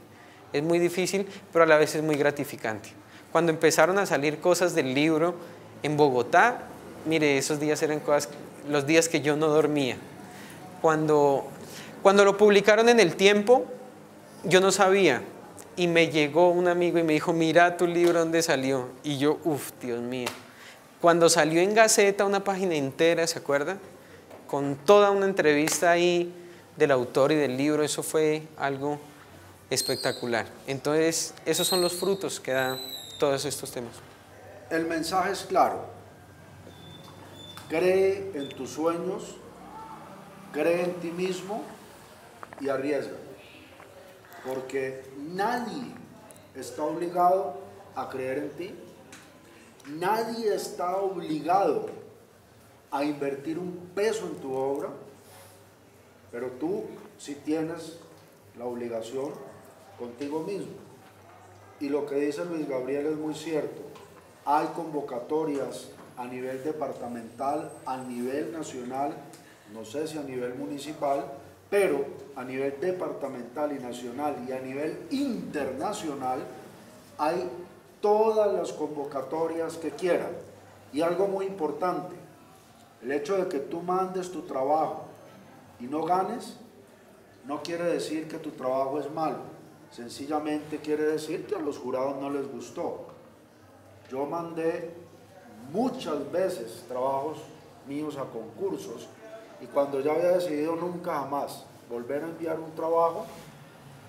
Es muy difícil, pero a la vez es muy gratificante. Cuando empezaron a salir cosas del libro en Bogotá, mire, esos días eran los días que yo no dormía. Cuando lo publicaron en El Tiempo, yo no sabía. Y me llegó un amigo y me dijo, mira tu libro, ¿dónde salió? Y yo, Dios mío. Cuando salió en Gaceta, una página entera, ¿se acuerda? Con toda una entrevista ahí del autor y del libro, eso fue algo espectacular. Entonces, esos son los frutos que dan todos estos temas. El mensaje es claro. Cree en tus sueños, cree en ti mismo y arriesga. Porque nadie está obligado a creer en ti. Nadie está obligado a invertir un peso en tu obra, pero tú sí tienes la obligación contigo mismo. Y lo que dice Luis Gabriel es muy cierto. Hay convocatorias a nivel departamental, a nivel nacional, no sé si a nivel municipal, pero a nivel departamental y nacional y a nivel internacional hay todas las convocatorias que quieran. Y algo muy importante, el hecho de que tú mandes tu trabajo y no ganes, no quiere decir que tu trabajo es malo, sencillamente quiere decir que a los jurados no les gustó. Yo mandé muchas veces trabajos míos a concursos y cuando ya había decidido nunca jamás volver a enviar un trabajo,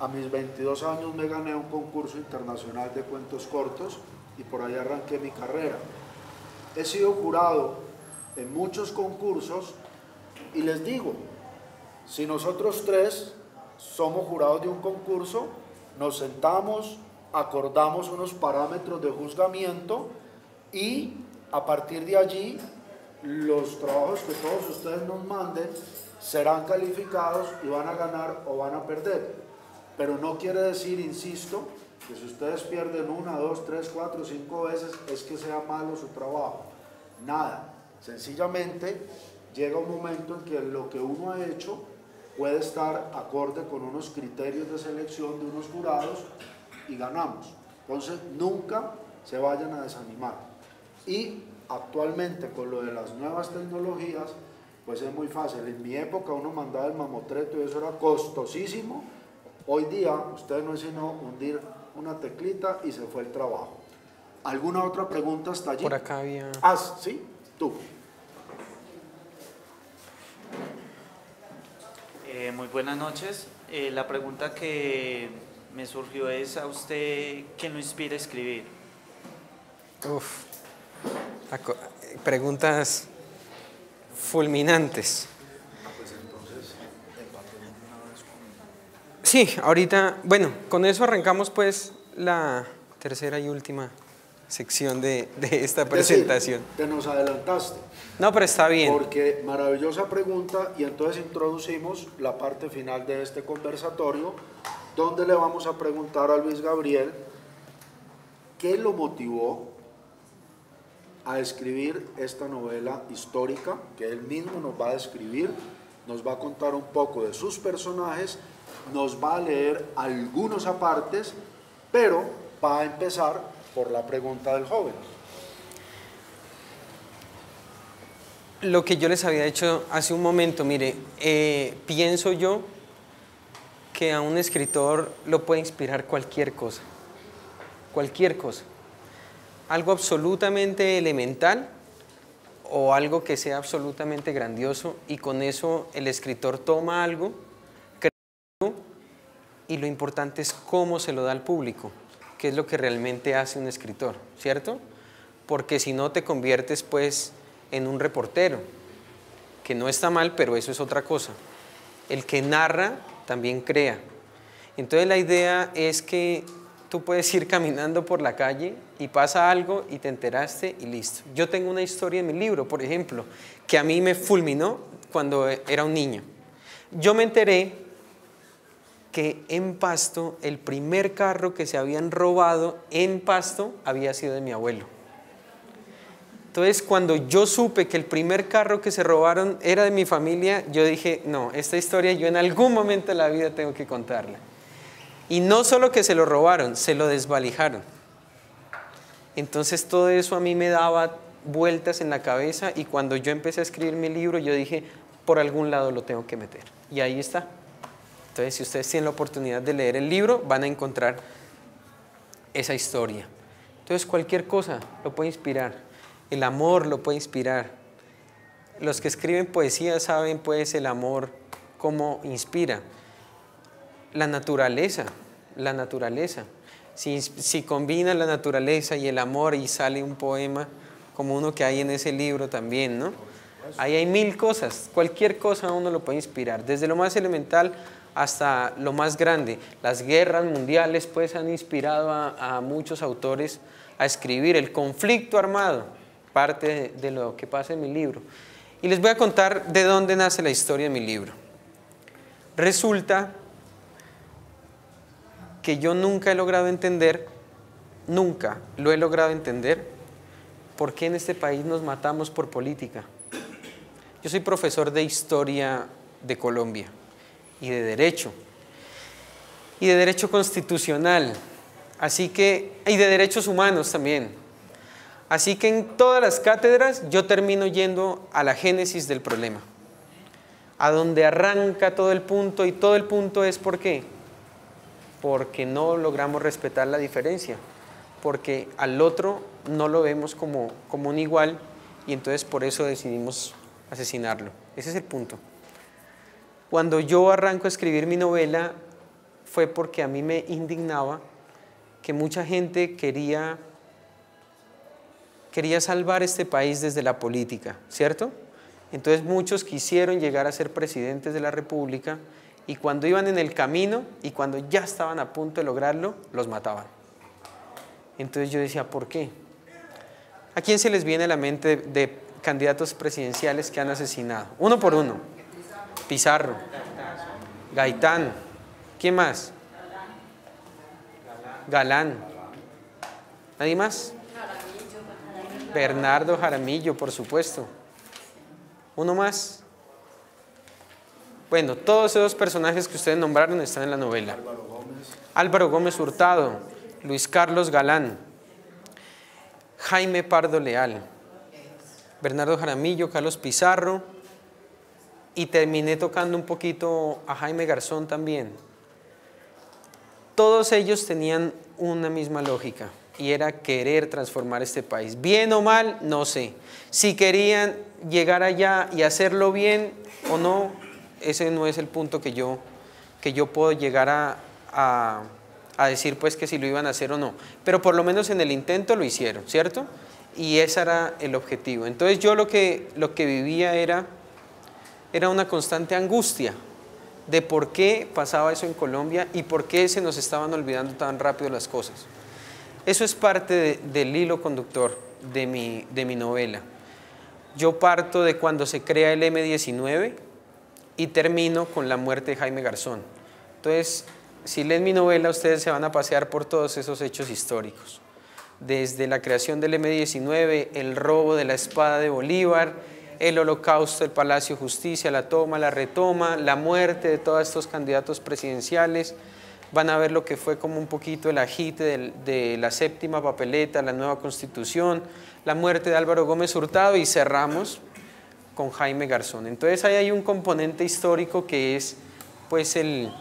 a mis 22 años me gané un concurso internacional de cuentos cortos y por ahí arranqué mi carrera. He sido jurado en muchos concursos y les digo, si nosotros tres somos jurados de un concurso, nos sentamos, acordamos unos parámetros de juzgamiento y a partir de allí los trabajos que todos ustedes nos manden serán calificados y van a ganar o van a perder. Pero no quiere decir, insisto, que si ustedes pierden 1, 2, 3, 4, 5 veces es que sea malo su trabajo. Nada, sencillamente llega un momento en que lo que uno ha hecho puede estar acorde con unos criterios de selección de unos jurados y ganamos. Entonces nunca se vayan a desanimar. Y actualmente con lo de las nuevas tecnologías, pues es muy fácil. En mi época uno mandaba el mamotreto y eso era costosísimo. Hoy día usted no es sino hundir una teclita y se fue el trabajo. ¿Alguna otra pregunta hasta allí? Por acá había... Ah, sí, tú. Muy buenas noches. La pregunta que me surgió es a usted, ¿qué lo inspira a escribir? Uf, preguntas fulminantes. Sí, ahorita, bueno, con eso arrancamos pues la tercera y última sección de esta presentación. Te nos adelantaste. No, pero está bien. Porque maravillosa pregunta, y entonces introducimos la parte final de este conversatorio, donde le vamos a preguntar a Luis Gabriel qué lo motivó a escribir esta novela histórica, que él mismo nos va a describir, nos va a contar un poco de sus personajes, nos va a leer algunos apartes, pero va a empezar por la pregunta del joven. Lo que yo les había dicho hace un momento, mire, pienso yo que a un escritor lo puede inspirar cualquier cosa, algo absolutamente elemental o algo que sea absolutamente grandioso, y con eso el escritor toma algo, crea algo, y lo importante es cómo se lo da al público, que es lo que realmente hace un escritor, ¿cierto? Porque si no te conviertes pues en un reportero, que no está mal, pero eso es otra cosa. El que narra también crea. Entonces la idea es que tú puedes ir caminando por la calle y pasa algo y te enteraste y listo. Yo tengo una historia en mi libro, por ejemplo, que a mí me fulminó cuando era un niño. Yo me enteré que en Pasto el primer carro que se habían robado en Pasto había sido de mi abuelo. Entonces, cuando yo supe que el primer carro que se robaron era de mi familia, yo dije, no, esta historia yo en algún momento de la vida tengo que contarla. Y no solo que se lo robaron, se lo desvalijaron. Entonces, todo eso a mí me daba vueltas en la cabeza, y cuando yo empecé a escribir mi libro, yo dije, por algún lado lo tengo que meter. Y ahí está. Entonces, si ustedes tienen la oportunidad de leer el libro, van a encontrar esa historia. Entonces, cualquier cosa lo puede inspirar. El amor lo puede inspirar. Los que escriben poesía saben pues el amor cómo inspira. La naturaleza. Si combina la naturaleza y el amor y sale un poema como uno que hay en ese libro también, ¿no? Ahí hay mil cosas, cualquier cosa uno lo puede inspirar, desde lo más elemental hasta lo más grande. Las guerras mundiales pues han inspirado a muchos autores a escribir. El conflicto armado, parte de lo que pasa en mi libro. Y les voy a contar de dónde nace la historia de mi libro. Resulta que yo nunca he logrado entender, por qué en este país nos matamos por política. Yo soy profesor de historia de Colombia y de derecho constitucional, y de derechos humanos también. Así que en todas las cátedras yo termino yendo a la génesis del problema, a donde arranca todo el punto, y todo el punto es ¿por qué? Porque no logramos respetar la diferencia, porque al otro no lo vemos como un igual, y entonces por eso decidimos asesinarlo. Ese es el punto. Cuando yo arranco a escribir mi novela fue porque a mí me indignaba que mucha gente quería salvar este país desde la política, ¿cierto? Entonces muchos quisieron llegar a ser presidentes de la República, y cuando iban en el camino y cuando ya estaban a punto de lograrlo, los mataban. Entonces yo decía, ¿por qué? ¿A quién se les viene a la mente de candidatos presidenciales que han asesinado? Uno por uno. Pizarro, Gaitán, ¿quién más? Galán. ¿Nadie más? Bernardo Jaramillo, por supuesto. ¿Uno más? Bueno, todos esos personajes que ustedes nombraron están en la novela. Álvaro Gómez Hurtado, Luis Carlos Galán, Jaime Pardo Leal, Bernardo Jaramillo, Carlos Pizarro, y terminé tocando un poquito a Jaime Garzón también. Todos ellos tenían una misma lógica y era querer transformar este país. Bien o mal, no sé. Si querían llegar allá y hacerlo bien o no, ese no es el punto que yo puedo llegar a decir pues que si lo iban a hacer o no. Pero por lo menos en el intento lo hicieron, ¿cierto? Y ese era el objetivo. Entonces yo lo que vivía era una constante angustia de por qué pasaba eso en Colombia y por qué se nos estaban olvidando tan rápido las cosas. Eso es parte del hilo conductor de mi novela. Yo parto de cuando se crea el M-19 y termino con la muerte de Jaime Garzón. Entonces, si leen mi novela, ustedes se van a pasear por todos esos hechos históricos. Desde la creación del M-19, el robo de la espada de Bolívar, el holocausto del Palacio de Justicia, la toma, la retoma, la muerte de todos estos candidatos presidenciales. Van a ver lo que fue como un poquito el agite de la séptima papeleta, la nueva constitución, la muerte de Álvaro Gómez Hurtado y cerramos con Jaime Garzón. Entonces ahí hay un componente histórico que es pues el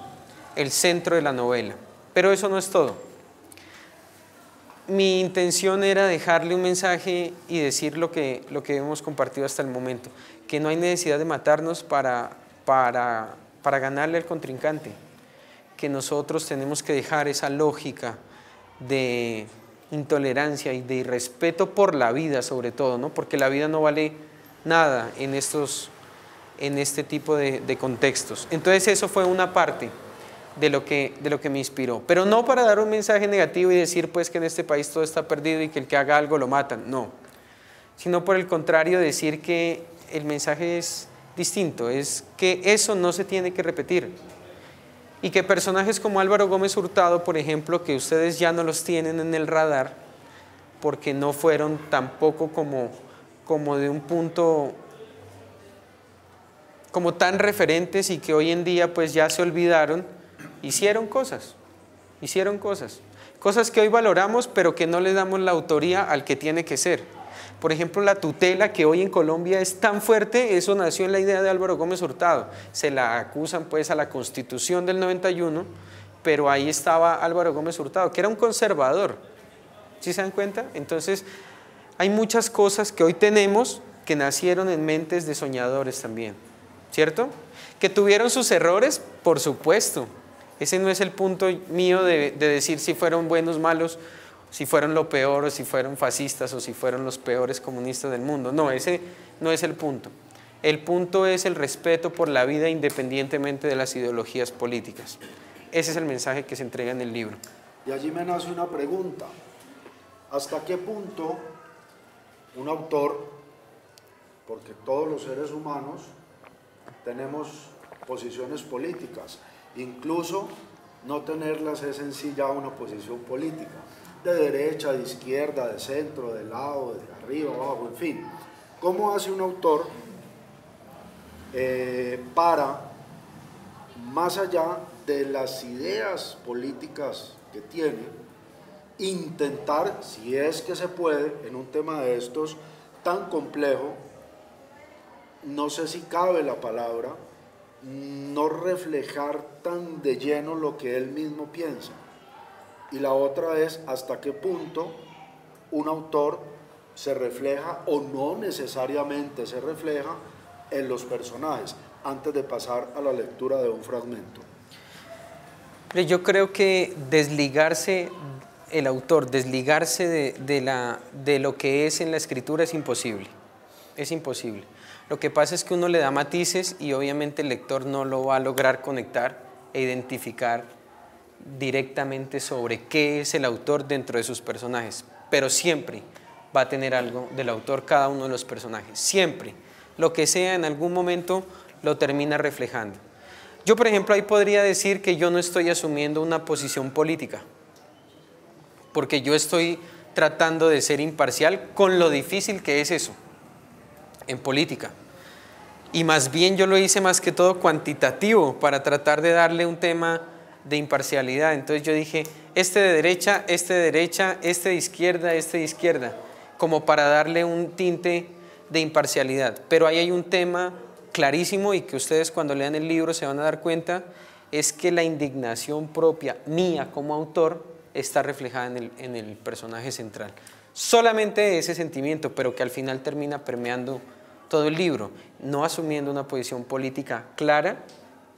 centro de la novela. Pero eso no es todo. Mi intención era dejarle un mensaje y decir lo que hemos compartido hasta el momento, que no hay necesidad de matarnos para ganarle al contrincante, que nosotros tenemos que dejar esa lógica de intolerancia y de irrespeto por la vida sobre todo, ¿no? Porque la vida no vale nada en este tipo de contextos. Entonces eso fue una parte de lo que me inspiró, pero no para dar un mensaje negativo y decir pues que en este país todo está perdido y que el que haga algo lo matan, no, sino por el contrario decir que el mensaje es distinto, es que eso no se tiene que repetir y que personajes como Álvaro Gómez Hurtado, por ejemplo, que ustedes ya no los tienen en el radar porque no fueron tampoco como de un punto como tan referentes y que hoy en día pues ya se olvidaron. Hicieron cosas que hoy valoramos, pero que no le damos la autoría al que tiene que ser. Por ejemplo, la tutela que hoy en Colombia es tan fuerte, eso nació en la idea de Álvaro Gómez Hurtado. Se la acusan pues a la Constitución del 91, pero ahí estaba Álvaro Gómez Hurtado, que era un conservador. ¿Sí se dan cuenta? Entonces, hay muchas cosas que hoy tenemos que nacieron en mentes de soñadores también, ¿cierto? Que tuvieron sus errores, por supuesto. Ese no es el punto mío de decir si fueron buenos, malos, si fueron lo peor, o si fueron fascistas, o si fueron los peores comunistas del mundo. No, ese no es el punto. El punto es el respeto por la vida independientemente de las ideologías políticas. Ese es el mensaje que se entrega en el libro. Y allí me nace una pregunta. ¿Hasta qué punto un autor, porque todos los seres humanos tenemos posiciones políticas, incluso no tenerlas es en sí ya una posición política, de derecha, de izquierda, de centro, de lado, de arriba, abajo, en fin. ¿Cómo hace un autor para, más allá de las ideas políticas que tiene, intentar, si es que se puede, en un tema de estos tan complejo, no sé si cabe la palabra, no reflejar tan de lleno lo que él mismo piensa? Y la otra es hasta qué punto un autor se refleja o no necesariamente se refleja en los personajes, antes de pasar a la lectura de un fragmento. Yo creo que el autor desligarse de lo que es en la escritura es imposible. Es imposible. Lo que pasa es que uno le da matices y obviamente el lector no lo va a lograr conectar e identificar directamente sobre qué es el autor dentro de sus personajes, pero siempre va a tener algo del autor cada uno de los personajes, siempre. Lo que sea en algún momento lo termina reflejando. Yo, por ejemplo, ahí podría decir que yo no estoy asumiendo una posición política. porque yo estoy tratando de ser imparcial con lo difícil que es eso en política. Y más bien yo lo hice más que todo cuantitativo para tratar de darle un tema de imparcialidad. Entonces yo dije, este de derecha, este de derecha, este de izquierda, como para darle un tinte de imparcialidad. Pero ahí hay un tema clarísimo y que ustedes cuando lean el libro se van a dar cuenta, es que la indignación propia mía como autor está reflejada en el personaje central. Solamente ese sentimiento, pero que al final termina permeando todo el libro, no asumiendo una posición política clara,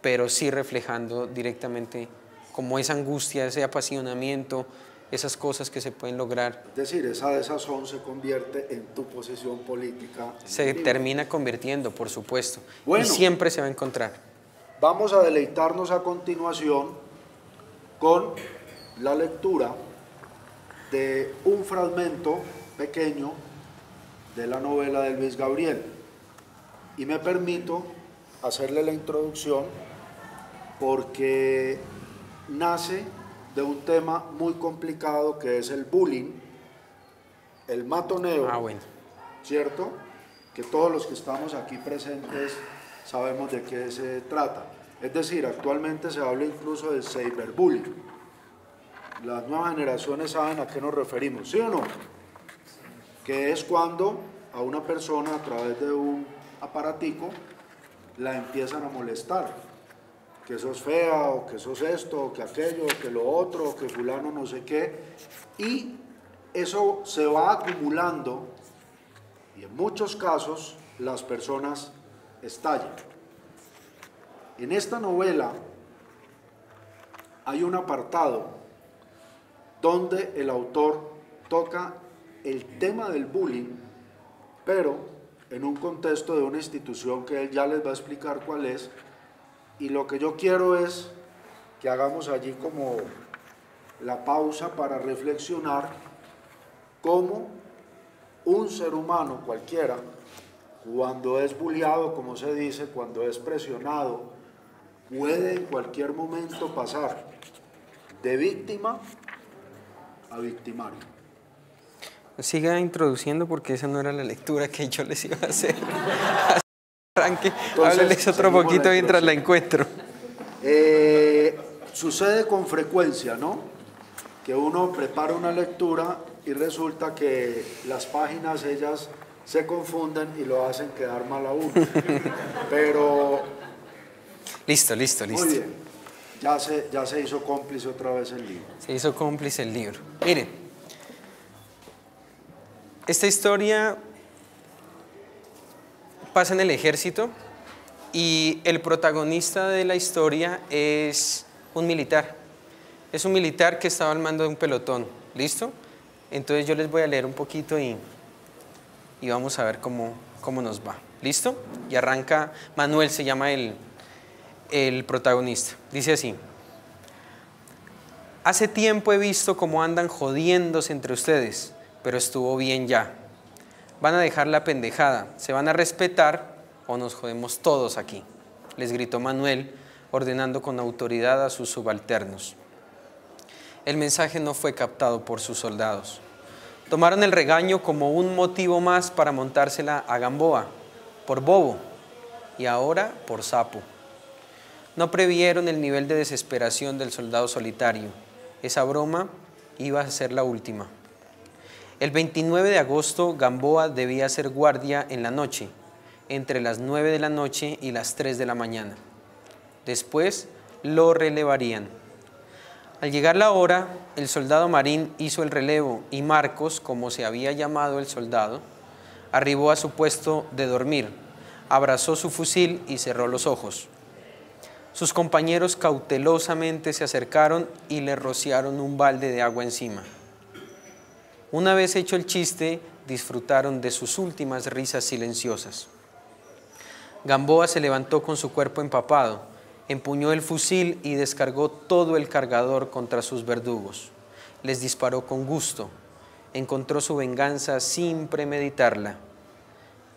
pero sí reflejando directamente como esa angustia, ese apasionamiento, esas cosas que se pueden lograr. Es decir, esa desazón se convierte en tu posición política. Se termina convirtiendo, por supuesto, Bueno, y siempre se va a encontrar. Vamos a deleitarnos a continuación con la lectura de un fragmento pequeño de la novela de Luis Gabriel. Y me permito hacerle la introducción porque nace de un tema muy complicado que es el bullying, el matoneo, Bueno. ¿cierto? Que todos los que estamos aquí presentes sabemos de qué se trata. Es decir, actualmente se habla incluso del cyberbullying. Las nuevas generaciones saben a qué nos referimos, ¿sí o no? Que es cuando a una persona a través de un aparatico la empiezan a molestar, que sos fea, o que sos esto, o que aquello, o que lo otro, o que fulano no sé qué, y eso se va acumulando y en muchos casos las personas estallan. En esta novela hay un apartado donde el autor toca el tema del bullying, pero en un contexto de una institución que él ya les va a explicar cuál es, y lo que yo quiero es que hagamos allí como la pausa para reflexionar cómo un ser humano cualquiera, cuando es bulliado, como se dice, cuando es presionado, puede en cualquier momento pasar de víctima a victimario. Siga introduciendo porque esa no era la lectura que yo les iba a hacer. Arranque, hábleles otro poquito mientras la encuentro. Sucede con frecuencia, ¿no? Que uno prepara una lectura y resulta que las páginas ellas se confunden y lo hacen quedar mal a uno. Pero... Listo. Muy bien, ya se hizo cómplice otra vez el libro. Se hizo cómplice el libro. Miren, esta historia pasa en el ejército y el protagonista de la historia es un militar. Es un militar que estaba al mando de un pelotón. ¿Listo? Entonces yo les voy a leer un poquito y vamos a ver cómo nos va. ¿Listo? Y arranca, Manuel se llama el protagonista. Dice así: hace tiempo he visto cómo andan jodiéndose entre ustedes, pero estuvo bien ya. Van a dejar la pendejada, se van a respetar o nos jodemos todos aquí, les gritó Manuel, ordenando con autoridad a sus subalternos. El mensaje no fue captado por sus soldados. Tomaron el regaño como un motivo más para montársela a Gamboa, por bobo y ahora por sapo. No previeron el nivel de desesperación del soldado solitario. Esa broma iba a ser la última. El 29 de agosto, Gamboa debía hacer guardia en la noche, entre las 9 de la noche y las 3 de la mañana. Después lo relevarían. Al llegar la hora, el soldado Marín hizo el relevo y Marcos, como se había llamado el soldado, arribó a su puesto de dormir, abrazó su fusil y cerró los ojos. Sus compañeros cautelosamente se acercaron y le rociaron un balde de agua encima. Una vez hecho el chiste, disfrutaron de sus últimas risas silenciosas. Gamboa se levantó con su cuerpo empapado, empuñó el fusil y descargó todo el cargador contra sus verdugos. Les disparó con gusto, encontró su venganza sin premeditarla.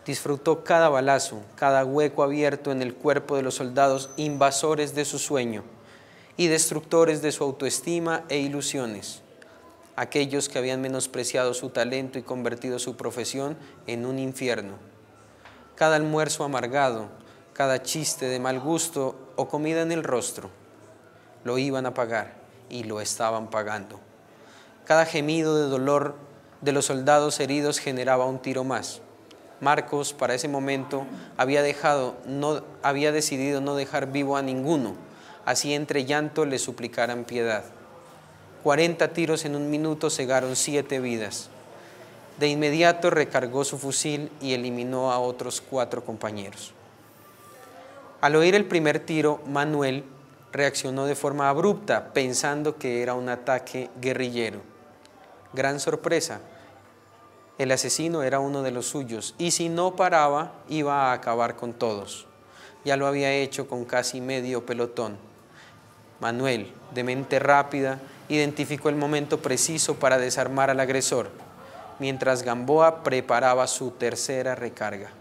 Disfrutó cada balazo, cada hueco abierto en el cuerpo de los soldados invasores de su sueño y destructores de su autoestima e ilusiones. aquellos que habían menospreciado su talento y convertido su profesión en un infierno. Cada almuerzo amargado, cada chiste de mal gusto o comida en el rostro, lo iban a pagar y lo estaban pagando. Cada gemido de dolor de los soldados heridos generaba un tiro más. Marcos, para ese momento, había decidido no dejar vivo a ninguno, así entre llanto le suplicaran piedad. 40 tiros en un minuto cegaron 7 vidas. De inmediato recargó su fusil y eliminó a otros 4 compañeros. Al oír el primer tiro, Manuel reaccionó de forma abrupta, pensando que era un ataque guerrillero. Gran sorpresa, el asesino era uno de los suyos, y si no paraba, iba a acabar con todos. Ya lo había hecho con casi medio pelotón. Manuel, de mente rápida, identificó el momento preciso para desarmar al agresor, mientras Gamboa preparaba su tercera recarga.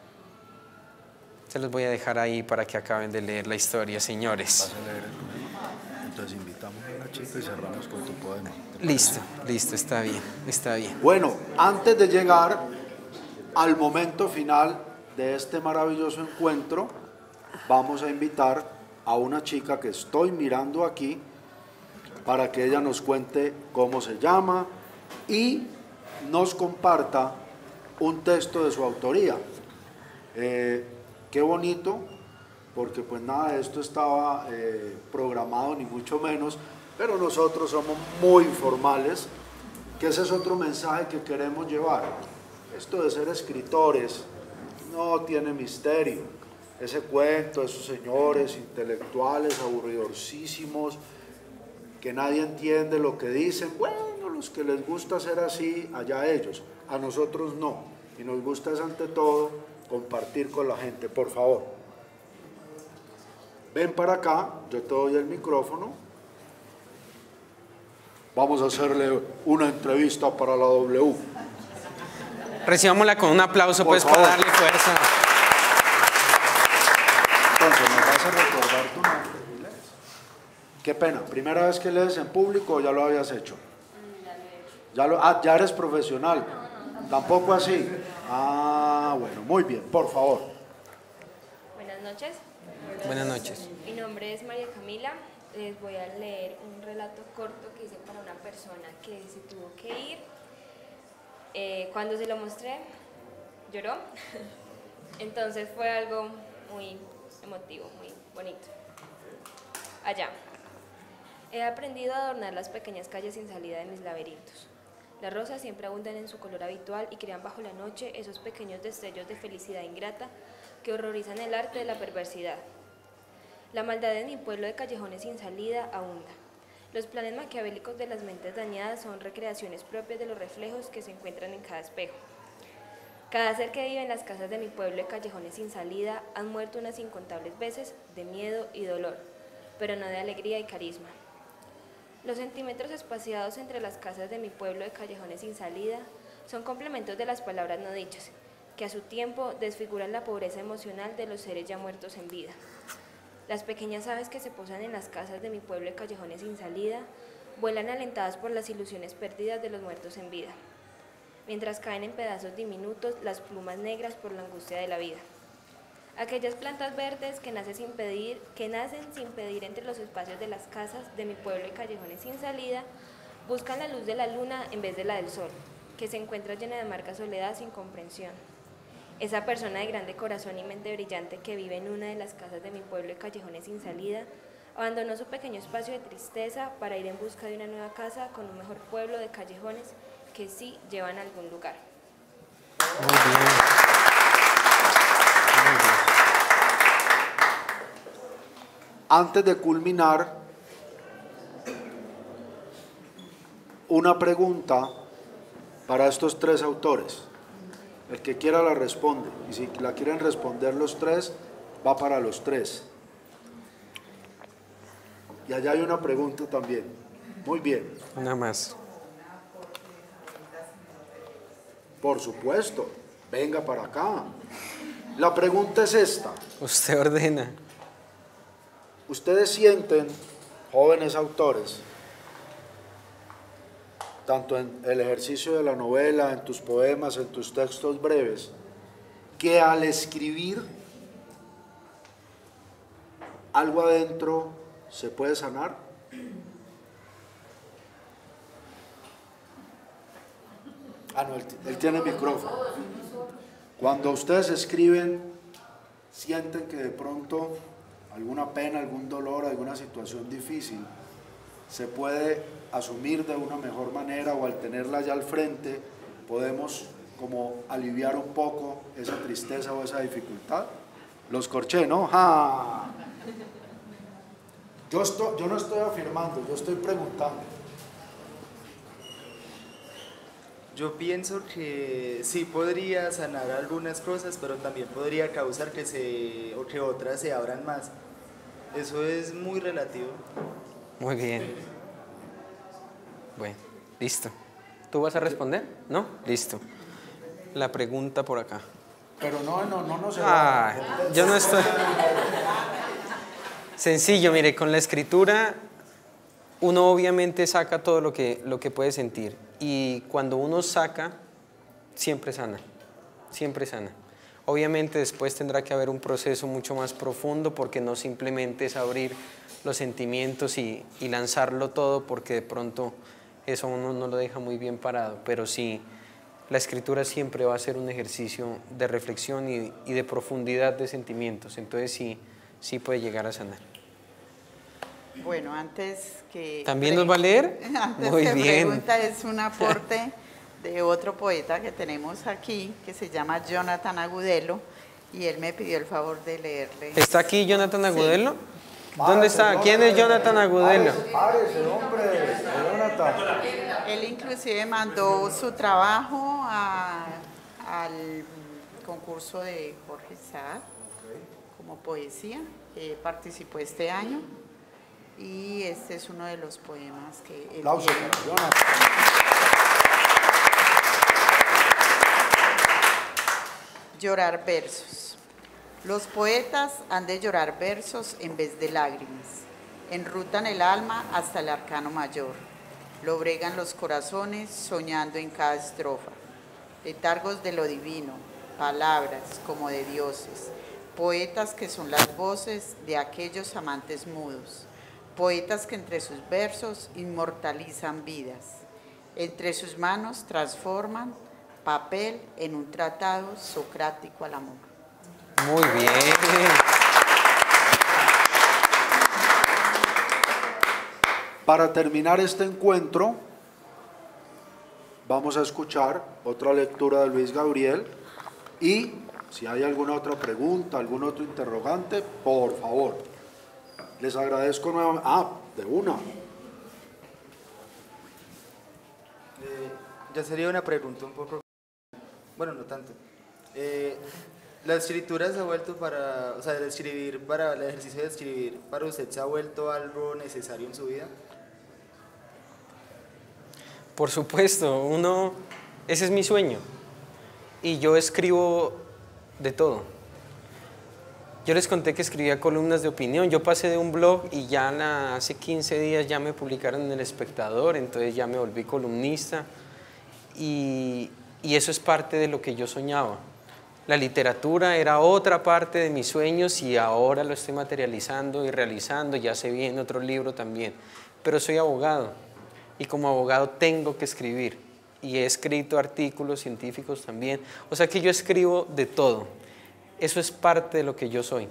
Se los voy a dejar ahí para que acaben de leer la historia, señores. Vas a leer el poema. Entonces invitamos a la chica y cerramos con tu poema. Listo, está bien, está bien. Bueno, antes de llegar al momento final de este maravilloso encuentro, vamos a invitar a una chica que estoy mirando aquí para que ella nos cuente cómo se llama y nos comparta un texto de su autoría. Qué bonito, porque pues nada de esto estaba programado ni mucho menos, pero nosotros somos muy informales, que ese es otro mensaje que queremos llevar. Esto de ser escritores no tiene misterio. Ese cuento de esos señores intelectuales aburridorcísimos que nadie entiende lo que dicen, bueno, los que les gusta ser así, allá ellos, a nosotros no, y nos gusta es ante todo compartir con la gente. Por favor, ven para acá, yo te doy el micrófono, vamos a hacerle una entrevista para la W. Recibámosla con un aplauso, Por pues, favor. para darle fuerza. Entonces, ¿me vas a recordar tu nombre? Qué pena, ¿primera vez que lees en público o ya lo habías hecho? Ya eres profesional. Tampoco así. Ah, bueno, muy bien, por favor. Buenas noches. Buenas noches. Mi nombre es María Camila. Les voy a leer un relato corto que hice para una persona que se tuvo que ir. Cuando se lo mostré, lloró. Entonces fue algo muy emotivo, muy bonito. Allá. He aprendido a adornar las pequeñas calles sin salida de mis laberintos. Las rosas siempre abundan en su color habitual y crean bajo la noche esos pequeños destellos de felicidad ingrata que horrorizan el arte de la perversidad. La maldad en mi pueblo de callejones sin salida abunda. Los planes maquiavélicos de las mentes dañadas son recreaciones propias de los reflejos que se encuentran en cada espejo. Cada ser que vive en las casas de mi pueblo de callejones sin salida han muerto unas incontables veces de miedo y dolor, pero no de alegría y carisma. Los centímetros espaciados entre las casas de mi pueblo de callejones sin salida son complementos de las palabras no dichas, que a su tiempo desfiguran la pobreza emocional de los seres ya muertos en vida. Las pequeñas aves que se posan en las casas de mi pueblo de callejones sin salida vuelan alentadas por las ilusiones perdidas de los muertos en vida, mientras caen en pedazos diminutos las plumas negras por la angustia de la vida. Aquellas plantas verdes que nacen sin pedir entre los espacios de las casas de mi pueblo y callejones sin salida, buscan la luz de la luna en vez de la del sol, que se encuentra llena de amarga soledad sin comprensión. Esa persona de grande corazón y mente brillante que vive en una de las casas de mi pueblo y callejones sin salida, abandonó su pequeño espacio de tristeza para ir en busca de una nueva casa con un mejor pueblo de callejones que sí llevan a algún lugar. Muy bien. Antes de culminar, una pregunta para estos 3 autores. El que quiera la responde, y si la quieren responder los 3, va para los 3. Y allá hay una pregunta también. Muy bien. Una más. Por supuesto, venga para acá. La pregunta es esta. Usted ordena. Ustedes sienten, jóvenes autores, tanto en el ejercicio de la novela, en tus poemas, en tus textos breves, que al escribir algo adentro se puede sanar? Ah, no, él tiene micrófono. Cuando ustedes escriben, sienten que de pronto alguna pena, algún dolor, alguna situación difícil se puede asumir de una mejor manera, o al tenerla ya al frente podemos como aliviar un poco esa tristeza o esa dificultad. Los corché, ¿no? ¡Ja! Yo no estoy afirmando, yo estoy preguntando. Yo pienso que sí podría sanar algunas cosas, pero también podría causar que otras se abran más. Eso es muy relativo. Muy bien. Bueno, listo. ¿Tú vas a responder? ¿No? Listo. La pregunta por acá. Pero no se yo no estoy... Sencillo, mire, con la escritura uno obviamente saca todo lo que puede sentir, y cuando uno saca, siempre sana, siempre sana. Obviamente después tendrá que haber un proceso mucho más profundo, porque no simplemente es abrir los sentimientos y lanzarlo todo, porque de pronto eso uno no lo deja muy bien parado, pero sí, la escritura siempre va a ser un ejercicio de reflexión y de profundidad de sentimientos, entonces sí puede llegar a sanar. Bueno, antes que... ¿También nos va a leer? Antes Muy que bien. pregunta, es un aporte de otro poeta que tenemos aquí, que se llama Jonathan Agudelo, y él me pidió el favor de leerle. ¿Está aquí Jonathan Agudelo? Sí. ¿Dónde está? ¿Quién es Jonathan Agudelo? Párese, hombre, Jonathan. Él inclusive mandó su trabajo al concurso de Jorge Saad, como poesía, que participó este año, y este es uno de los poemas que él Aplausos tiene. para Jonathan. Llorar versos. Los poetas han de llorar versos en vez de lágrimas. Enrutan el alma hasta el arcano mayor. Lobregan los corazones soñando en cada estrofa. Letargos de lo divino, palabras como de dioses. Poetas que son las voces de aquellos amantes mudos. Poetas que entre sus versos inmortalizan vidas. Entre sus manos transforman papel en un tratado socrático al amor. Muy bien. Para terminar este encuentro, vamos a escuchar otra lectura de Luis Gabriel, y si hay alguna otra pregunta, algún otro interrogante, por favor. Les agradezco nuevamente. De una. Ya sería una pregunta un poco... Bueno, no tanto. ¿La escritura se ha vuelto el ejercicio de escribir, para usted se ha vuelto algo necesario en su vida? Por supuesto, ese es mi sueño, y yo escribo de todo. Yo les conté que escribía columnas de opinión. Yo pasé de un blog y ya hace 15 días ya me publicaron en El Espectador, entonces ya me volví columnista, y eso es parte de lo que yo soñaba. La literatura era otra parte de mis sueños, y ahora lo estoy materializando y realizando. Ya se viene otro libro también, pero soy abogado, y como abogado tengo que escribir, y he escrito artículos científicos también, o sea que yo escribo de todo. Eso es parte de lo que yo soy.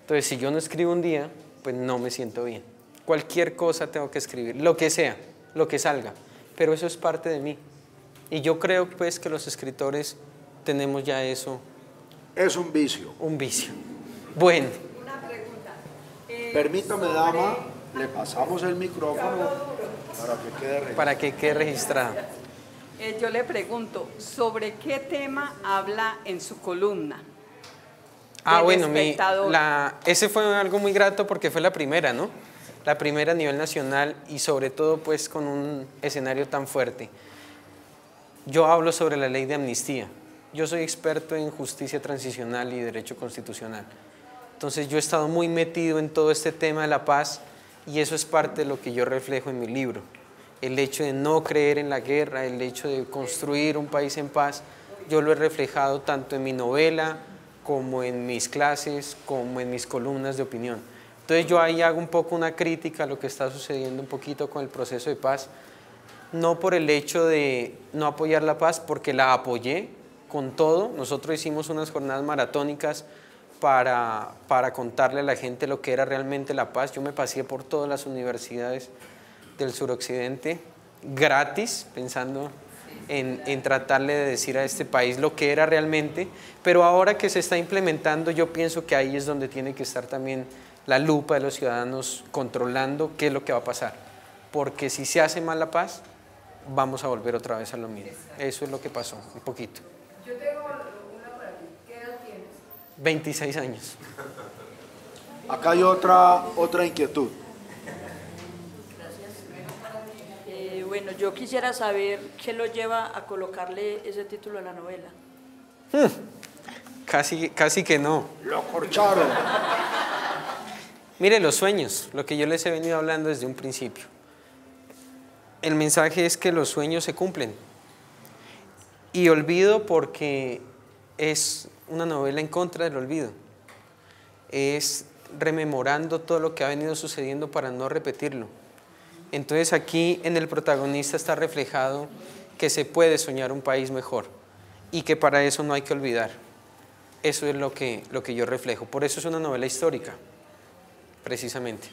Entonces, si yo no escribo un día, pues no me siento bien. Cualquier cosa tengo que escribir, lo que sea, lo que salga, pero eso es parte de mí. Y yo creo pues que los escritores tenemos ya eso. Es un vicio. Un vicio. Bueno. Una pregunta. Permítame, dama, le pasamos el micrófono para que quede registrado. Yo le pregunto, ¿sobre qué tema habla en su columna? Bueno, ese fue algo muy grato porque fue la primera, ¿no? La primera a nivel nacional, y sobre todo pues con un escenario tan fuerte. Yo hablo sobre la ley de amnistía. Yo soy experto en justicia transicional y derecho constitucional. Entonces yo he estado muy metido en todo este tema de la paz, y eso es parte de lo que yo reflejo en mi libro. el hecho de no creer en la guerra, el hecho de construir un país en paz, yo lo he reflejado tanto en mi novela, como en mis clases, como en mis columnas de opinión. Entonces yo ahí hago un poco una crítica a lo que está sucediendo un poquito con el proceso de paz, no por el hecho de no apoyar la paz, porque la apoyé con todo. Nosotros hicimos unas jornadas maratónicas para contarle a la gente lo que era realmente la paz. Yo me pasé por todas las universidades del suroccidente gratis, pensando en tratarle de decir a este país lo que era realmente, pero ahora que se está implementando, yo pienso que ahí es donde tiene que estar también la lupa de los ciudadanos controlando qué es lo que va a pasar, porque si se hace mal la paz, vamos a volver otra vez a lo mismo. Eso es lo que pasó, un poquito. Yo tengo una para ti. ¿Qué edad tienes? 26 años. Acá hay otra inquietud. Bueno, yo quisiera saber qué lo lleva a colocarle ese título a la novela. Casi que no. Lo corcharon. Mire, los sueños, lo que yo les he venido hablando desde un principio. El mensaje es que los sueños se cumplen. Y olvido porque es una novela en contra del olvido. Es rememorando todo lo que ha venido sucediendo para no repetirlo. Entonces aquí en el protagonista está reflejado que se puede soñar un país mejor y que para eso no hay que olvidar. Eso es lo que yo reflejo. Por eso es una novela histórica, precisamente.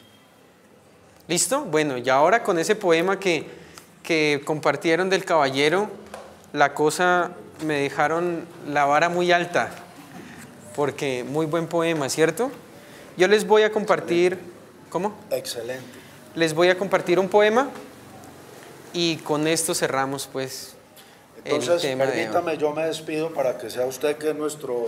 ¿Listo? Bueno, y ahora con ese poema que compartieron del caballero, la cosa me dejaron la vara muy alta, porque muy buen poema, ¿cierto? Yo les voy a compartir, ¿cómo? Excelente. Les voy a compartir un poema y con esto cerramos pues Entonces, el tema permítame, yo me despido para que sea usted, que es nuestro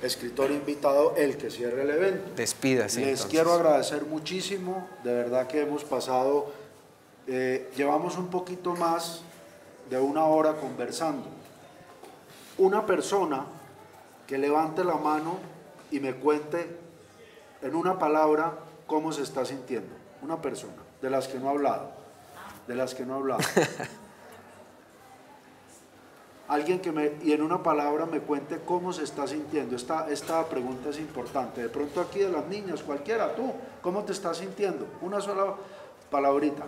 escritor invitado, el que cierre el evento. Despídase. Les entonces. quiero agradecer muchísimo, de verdad que hemos pasado, llevamos un poquito más de una hora conversando. Una persona que levante la mano y me cuente en una palabra cómo se está sintiendo. Una persona, de las que no ha hablado, Alguien y en una palabra me cuente cómo se está sintiendo. Esta pregunta es importante. De pronto aquí de las niñas, cualquiera, tú, ¿cómo te estás sintiendo? Una sola palabrita.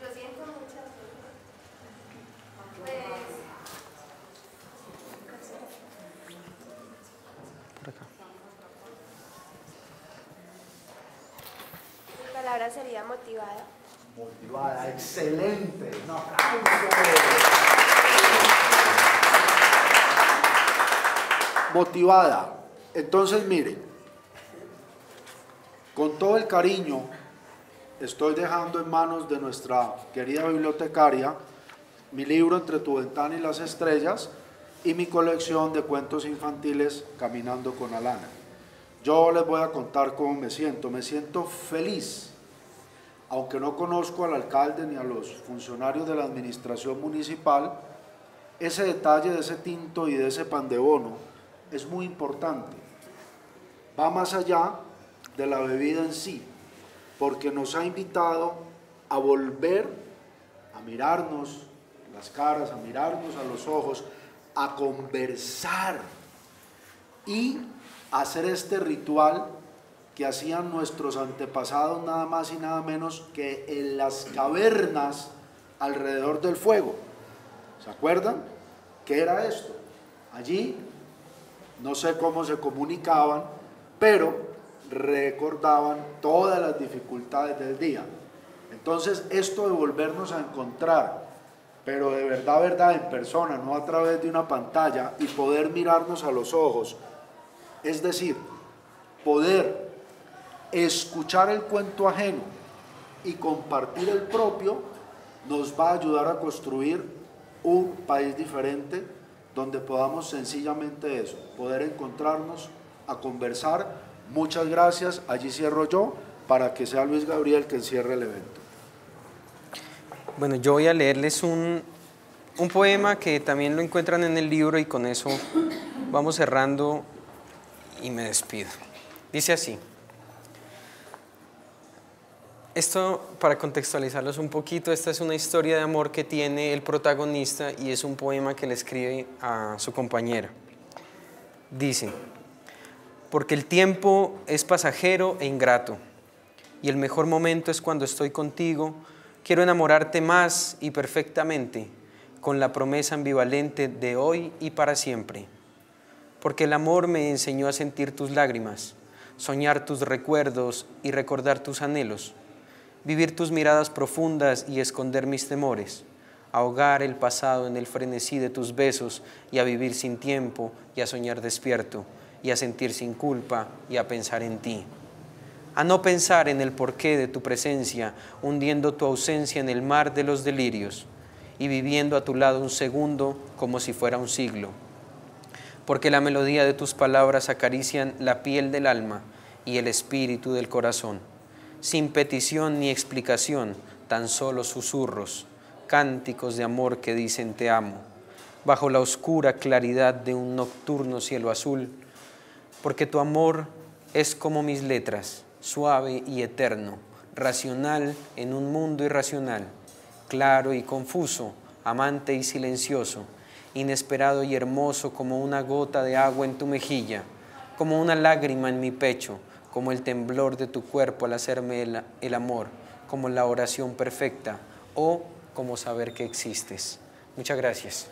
Lo siento mucho. Por acá. Mi palabra sería motivada. Motivada, excelente. Un aplauso. Motivada. Entonces, mire, con todo el cariño, estoy dejando en manos de nuestra querida bibliotecaria mi libro Entre tu ventana y las estrellas y mi colección de cuentos infantiles Caminando con Alana. Yo les voy a contar cómo me siento. Me siento feliz. Aunque no conozco al alcalde ni a los funcionarios de la administración municipal, ese detalle de ese tinto y de ese pan de bono es muy importante. Va más allá de la bebida en sí, porque nos ha invitado a volver a mirarnos las caras, a mirarnos a los ojos, a conversar y hacer este ritual que hacían nuestros antepasados nada más y nada menos que en las cavernas alrededor del fuego. ¿Se acuerdan? ¿Qué era esto? Allí, no sé cómo se comunicaban, pero recordaban todas las dificultades del día. Entonces, esto de volvernos a encontrar, pero de verdad, en persona, no a través de una pantalla, y poder mirarnos a los ojos, es decir, poder escuchar el cuento ajeno y compartir el propio, nos va a ayudar a construir un país diferente donde podamos sencillamente eso, poder encontrarnos, a conversar. Muchas gracias, allí cierro yo para que sea Luis Gabriel quien cierre el evento. Bueno, yo voy a leerles un poema que también lo encuentran en el libro y con eso vamos cerrando y me despido. Dice así: Esto, para contextualizarlos un poquito, esta es una historia de amor que tiene el protagonista y es un poema que le escribe a su compañera. Dice: porque el tiempo es pasajero e ingrato, y el mejor momento es cuando estoy contigo. Quiero enamorarte más y perfectamente, con la promesa ambivalente de hoy y para siempre. Porque el amor me enseñó a sentir tus lágrimas, soñar tus recuerdos y recordar tus anhelos, vivir tus miradas profundas y esconder mis temores, ahogar el pasado en el frenesí de tus besos y a vivir sin tiempo y a soñar despierto y a sentir sin culpa y a pensar en ti. A no pensar en el porqué de tu presencia, hundiendo tu ausencia en el mar de los delirios y viviendo a tu lado un segundo como si fuera un siglo. Porque la melodía de tus palabras acarician la piel del alma y el espíritu del corazón, sin petición ni explicación, tan solo susurros, cánticos de amor que dicen te amo, bajo la oscura claridad de un nocturno cielo azul, porque tu amor es como mis letras, suave y eterno, racional en un mundo irracional, claro y confuso, amante y silencioso, inesperado y hermoso como una gota de agua en tu mejilla, como una lágrima en mi pecho, como el temblor de tu cuerpo al hacerme el amor, como la oración perfecta o como saber que existes. Muchas gracias.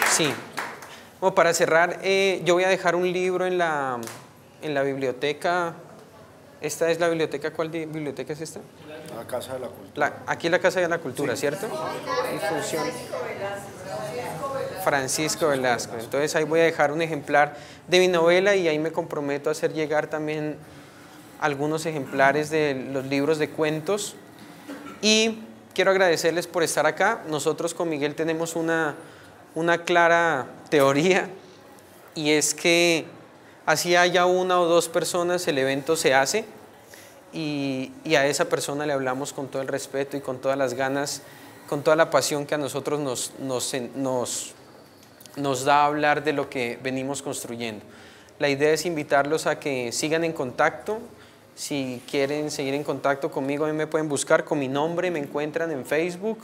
Sí. Bueno, para cerrar, yo voy a dejar un libro en la biblioteca. ¿Esta es la biblioteca? ¿Cuál biblioteca es esta? La Casa de la Cultura. Aquí es la Casa de la Cultura, sí. ¿Cierto? Difusión. Francisco Velasco. Entonces ahí voy a dejar un ejemplar de mi novela y ahí me comprometo a hacer llegar también algunos ejemplares de los libros de cuentos. Y quiero agradecerles por estar acá. Nosotros con Miguel tenemos una clara teoría y es que así haya una o dos personas, el evento se hace y a esa persona le hablamos con todo el respeto y con todas las ganas, con toda la pasión que a nosotros nos da a hablar de lo que venimos construyendo. La idea es invitarlos a que sigan en contacto. Si quieren seguir en contacto conmigo, a mí me pueden buscar con mi nombre, me encuentran en Facebook.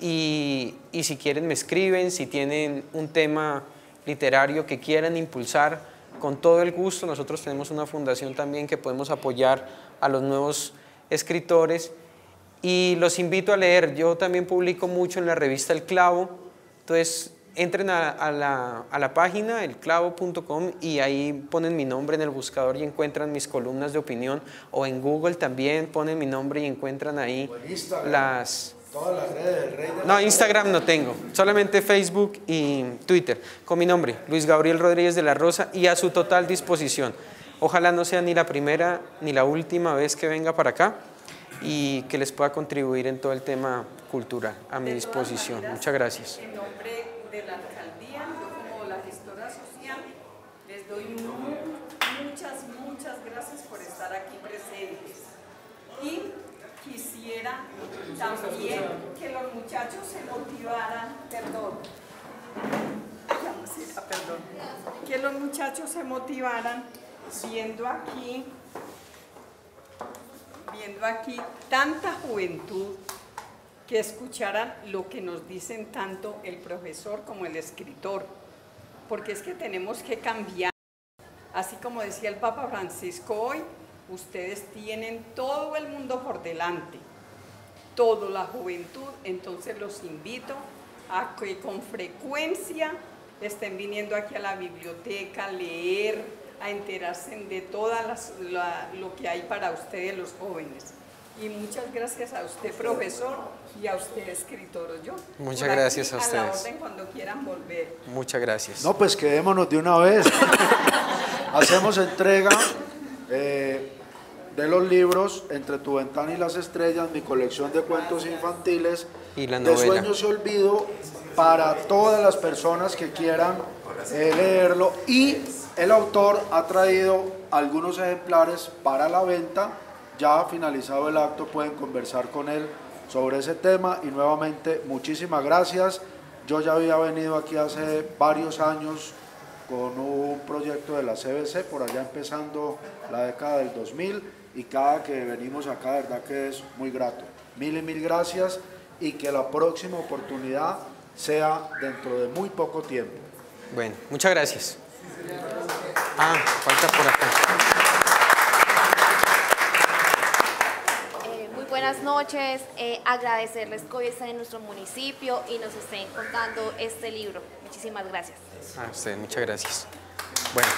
Y si quieren me escriben, si tienen un tema literario que quieran impulsar, con todo el gusto. Nosotros tenemos una fundación también que podemos apoyar a los nuevos escritores y los invito a leer. Yo también publico mucho en la revista El Clavo, entonces entren a la página elclavo.com y ahí ponen mi nombre en el buscador y encuentran mis columnas de opinión, o en Google también ponen mi nombre y encuentran ahí las... Todas las redes del Rey de No, Instagram no tengo, solamente Facebook y Twitter, con mi nombre, Luis Gabriel Rodríguez de la Rosa, y a su total disposición. Ojalá no sea ni la primera ni la última vez que venga para acá y que les pueda contribuir en todo el tema cultural, a mi disposición. Muchas gracias. En nombre de la alcaldía, yo como la gestora social, les doy muchas gracias por estar aquí presentes. Y quisiera también que los muchachos se motivaran, que los muchachos se motivaran viendo aquí tanta juventud, que escucharan lo que nos dicen tanto el profesor como el escritor, porque es que tenemos que cambiar. Así como decía el Papa Francisco hoy, ustedes tienen todo el mundo por delante, toda la juventud, entonces los invito a que con frecuencia estén viniendo aquí a la biblioteca a leer, a enterarse de todo lo que hay para ustedes los jóvenes. Y muchas gracias a usted, profesor, y a usted, escritor. Muchas gracias a ustedes. A la orden cuando quieran volver. Muchas gracias. No, pues quedémonos de una vez. Hacemos entrega de los libros Entre tu ventana y las estrellas, mi colección de cuentos infantiles, y la de novela. Sueños y Olvido, para todas las personas que quieran leerlo, y el autor ha traído algunos ejemplares para la venta. Ya finalizado el acto pueden conversar con él sobre ese tema, y nuevamente muchísimas gracias. Yo ya había venido aquí hace varios años con un proyecto de la CBC por allá empezando la década del 2000 y cada que venimos acá, de verdad que es muy grato. Mil y mil gracias y que la próxima oportunidad sea dentro de muy poco tiempo. Bueno, muchas gracias. Falta por acá. Muy buenas noches, agradecerles que hoy están en nuestro municipio y nos estén contando este libro. Muchísimas gracias. A usted, muchas gracias. Bueno.